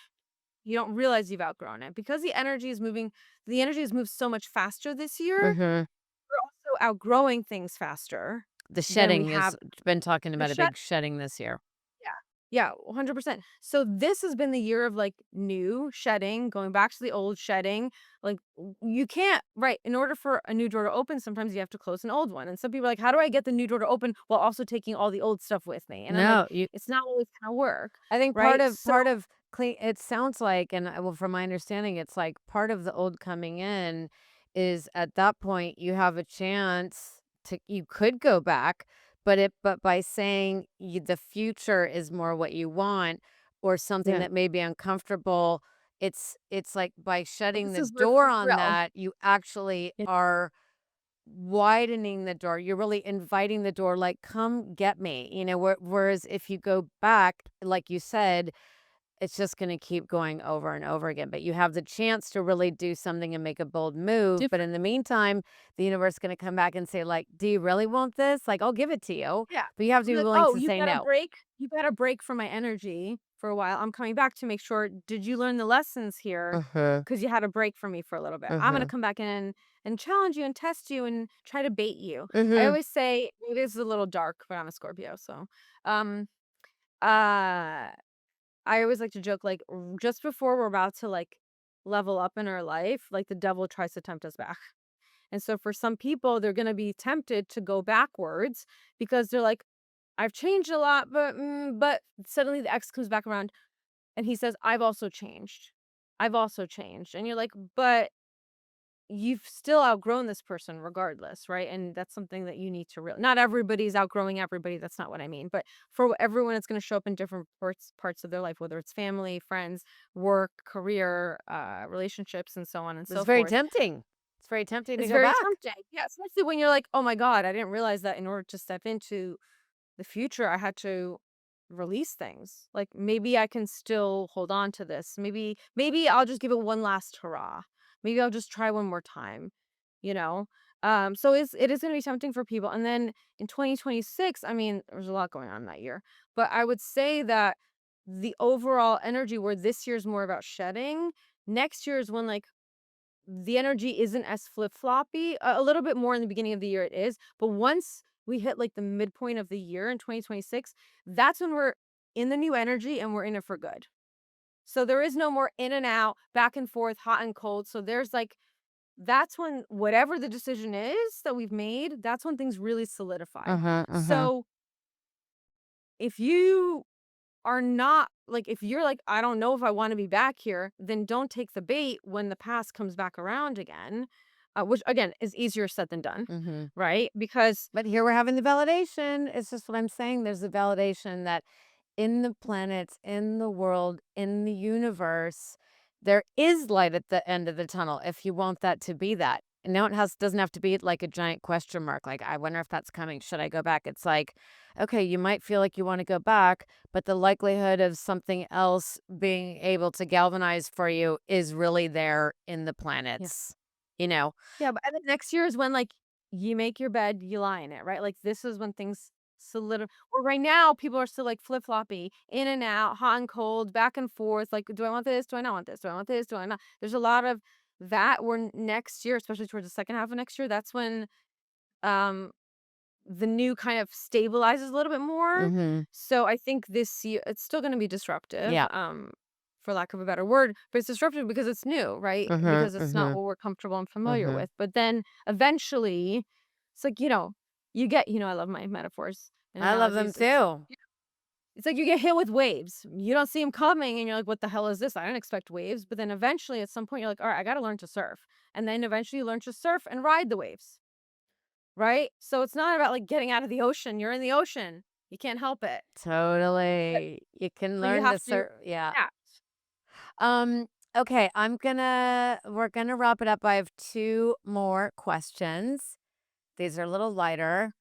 You don't realize you've outgrown it because the energy has moved so much faster this year. mhm. We're also outgrowing things faster The than we shedding have is been talking the about a shut big shedding this year. yeah. Yeah, 100%. So this has been the year of like new shedding, going back to the old shedding. Like you can't, right? In order for a new door to open, sometimes you have to close an old one. And some people are like, how do I get the new door to open while also taking all the old stuff with me? And I'm like, No, you it's not always gonna work, I think right? So part of clean it sounds like, and well, from my understanding, it's like part of the old coming in is at that point you have a chance to you could go back, but by saying the future is more what you want or something yeah, that may be uncomfortable, it's like by shutting this the is where door free on will. that, you actually Yeah, are widening the door. You're really inviting the door, like, come get me, whereas if you go back, like you said, it's just gonna keep going over and over again, but you have the chance to really do something and make a bold move, but different. in the meantime, the universe is gonna come back and say, like, "Do you really want this? Like, I'll give it to you, Yeah. but you have to Be be like, willing "Oh, to say no." you got a break from my energy for a while. I'm coming back to make sure did you learn the lessons here? Mhm, Because you had a break from me for a little bit. I'm gonna mhm, come back in and challenge you and test you and try to bait you." I mhm. always say maybe this is a little dark, but I'm a Scorpio, so, um, uh, I always like to joke, like, just before we're about to, like, level up in our life, like, the devil tries to tempt us back. And so for some people, they're gonna be tempted to go backwards because they're like, I've changed a lot, but suddenly the ex comes back around and he says, I've also changed. I've also changed. And you're like, but you've still outgrown this person regardless, right? And that's something that you need to real not everybody's outgrowing everybody. That's not what I mean. But for everyone, it's going to show up in different parts of their life, whether it's family, friends, work, career, relationships, and so on and It's so very forth. tempting. It's very tempting to It's go very back. tempting. Yeah, especially when you're like, "Oh my god, I didn't realize that in order to step into the future, I had to release things. Like, maybe I can still hold on to this. Maybe I'll just give it one last hurrah. Maybe I'll just try one more time," you know? So it is gonna be tempting for people, and then in 2026, I mean, there's a lot going on that year, but I would say that the overall energy where this year's more about shedding, next year is when, like, the energy isn't as flip-floppy, a little bit more in the beginning of the year it is, but once we hit, like, the midpoint of the year in 2026, that's when we're in the new energy and we're in it for good. So there is no more in and out, back and forth, hot and cold, so there's, like that's when whatever the decision is that we've made, that's when things really solidify. Mhm, mhm. So, if you are not like, if you're like, "I don't know if I wanna be back here," then don't take the bait when the past comes back around again, which again is easier said than done, Mhm. right? Because But here we're having the validation. It's just what I'm saying. There's a validation that in the planets, in the world, in the universe, there is light at the end of the tunnel if you want that to be that. And now it doesn't have to be like a giant question mark. Like, I wonder if that's coming. Should I go back? It's like, okay, you might feel like you want to go back, but the likelihood of something else being able to galvanize for you is really there in the yeah. planets, you know? Yeah, but and then next year is when, like, you make your bed, you lie in it, right? Like, this is when things solidify. Well, right now, people are still, like, flip-floppy, in and out, hot and cold, back and forth, like, "Do I want this? Do I not want this? Do I want this? Do I not?" There's a lot of that where next year, especially towards the second half of next year, that's when, um, the new kind of stabilizes a little bit more. Mhm. So I think this year it's still gonna be disruptive, Yeah. for lack of a better word, but it's disruptive because it's new, right? Mhm. Because it's not Mhm. what we're comfortable and familiar Mhm. with. But then eventually, it's like, you get, I love my metaphors and I love them analogies. too. It's like you get hit with waves. You don't see them coming and you're like, what the hell is this? I don't expect waves. But then eventually at some point you're like, all right, I gotta learn to surf. And then eventually you learn to surf and ride the waves. Right? So it's not about, like, getting out of the ocean, you're in the ocean. You can't help it. But Totally. You can but you learn to have to yeah. adapt. Um, okay, we're gonna wrap it up. I have 2 more questions. These are a little lighter.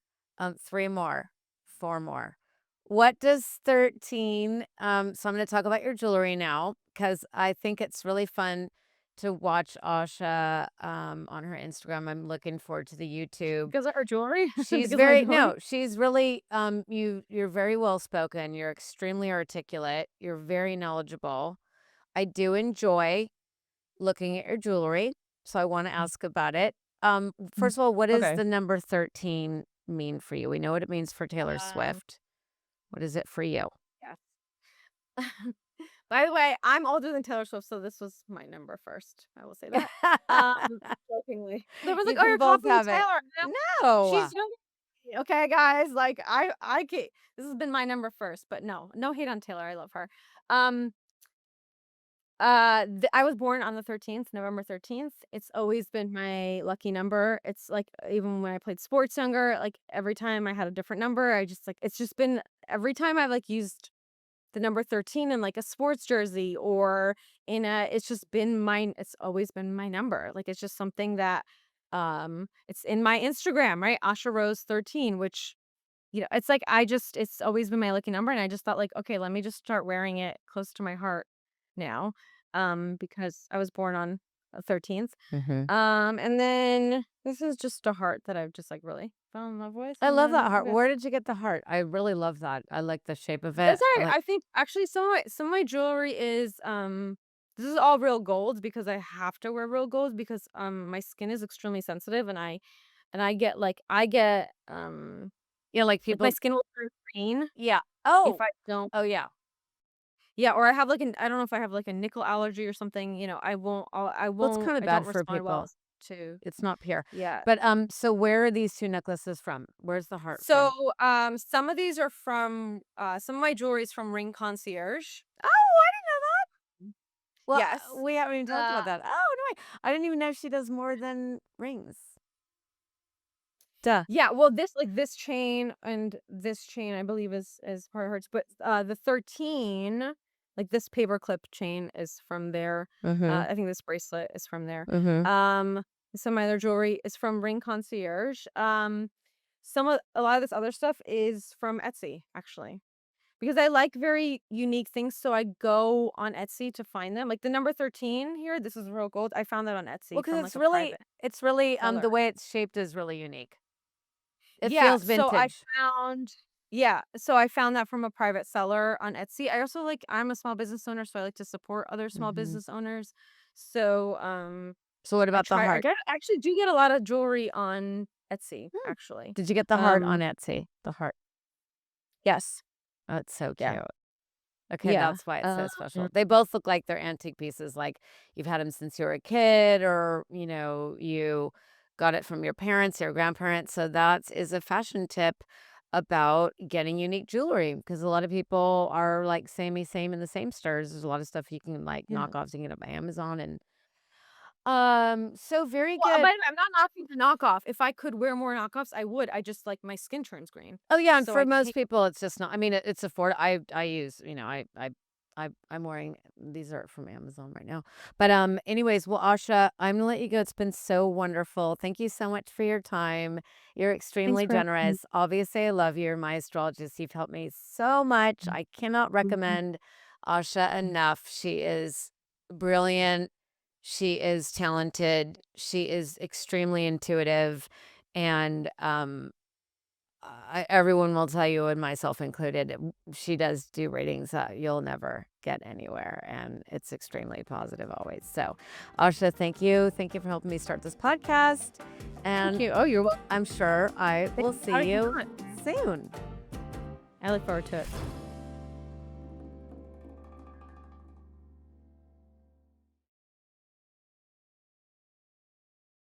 3 more, 4 more. What does 13 so I'm gonna talk about your jewelry now because I think it's really fun to watch Asha on her Instagram. I'm looking forward to the YouTube. Because of her jewelry? She's Because of my very jewelry? no, she's really, you're very well spoken, you're extremely articulate, you're very knowledgeable. I do enjoy looking at your jewelry, so I wanna Mm, ask about it. mm. First of all, what does Okay. the number 13 mean for you? We know what it means for Taylor Um, Swift. What is it for you? yes. By the way, I'm older than Taylor Swift, so this was my number first. I will say that. Um, Jokingly. There was like, You "Oh, can you're both copying have it. Taylor." No, No. she's younger. Okay, guys, like I get this has been my number first, but no, no hate on Taylor. I love her. Um, I was born on the 13th, November 13th. It's always been my lucky number. It's like even when I played sports younger, like every time I had a different number, I just like it's just been every time I've like used the number 13 in like a sports jersey or in a it's just been mine. It's always been my number. Like it's just something that it's in my Instagram, right? Asya Rose 13, which it's like it's always been my lucky number and I just thought like, okay, let me just start wearing it close to my heart now. Because I was born on the 13th. Mhm. And then this is just a heart that I've just like really fell in love with I and love then that heart. okay. Where did you get the heart? I really love that. I like the shape of That's it. I all right. like I think actually some of my jewelry is this is all real gold because I have to wear real gold because my skin is extremely sensitive and I get like like my people. skin will turn green Yeah. if Oh. I don't. Oh, yeah. Yeah, or I have like I don't know if I have like a nickel allergy or something, Well, it's kinda I don't bad for respond well people. to It's not pure. yeah. But, so where are these 2 necklaces from? Where's the heart So, from? some of these are from some of my jewelry is from Ring Concierge. Oh, I didn't know that. Well, Yes. we haven't even talked Uh about that. Oh, no way. I didn't even know she does more than rings. Duh. Yeah, well, this chain and this chain, I believe, is part of hers, but, the 13, like, this paperclip chain is from there. Mhm. I think this bracelet is from there. Mhm. Um, some of my other jewelry is from Ring Concierge. A lot of this other stuff is from Etsy, actually, because I like very unique things, so I go on Etsy to find them. Like, the number 13 here, this is real gold, I found that on Well, Etsy 'cause from, like, a private it's really, seller. the way it's shaped is really unique. It Yeah, feels vintage. so I found that from a private seller on Etsy. I also like I'm a small business owner, so I like to support other small Mhm. business owners. So, So what about the heart? I actually do get a lot of jewelry on Etsy, Hmm. actually. Did you get the heart on Um, Etsy? The heart. yes. Oh, it's so Yeah. cute. Okay, Yeah. that's why it's so special. They both look like they're antique pieces, like you've had them since you were a kid or, you got it from your parents, your grandparents. So that is a fashion tip about getting unique jewelry because a lot of people are like samey same in the same stores. There's a lot of stuff you can like Yeah. knockoffs you can get up Amazon and so very Well, by good. the way, I'm not knocking the knockoff. If I could wear more knockoffs, I would. I just like my skin turns green. Oh, yeah, and So for I most can't. people, it's just not I mean, it's affordable. I use, I'm wearing these are from Amazon right now. But, anyways, well, Asha, I'm gonna let you go. It's been so wonderful. Thank you so much for your time. You're Thanks extremely for having me. generous. Obviously, I love you. You're my astrologist. You've helped me so much. I cannot recommend Asha enough. She is brilliant. She is talented. She is extremely intuitive, and, everyone will tell you, and myself included, she does do readings that you'll never get anywhere, and it's extremely positive always. So, Asha, thank you. Thank you for helping me start this podcast, Thank and you. Oh, you're welcome. I'm sure I Thanks will for see having me you on. soon. I look forward to it.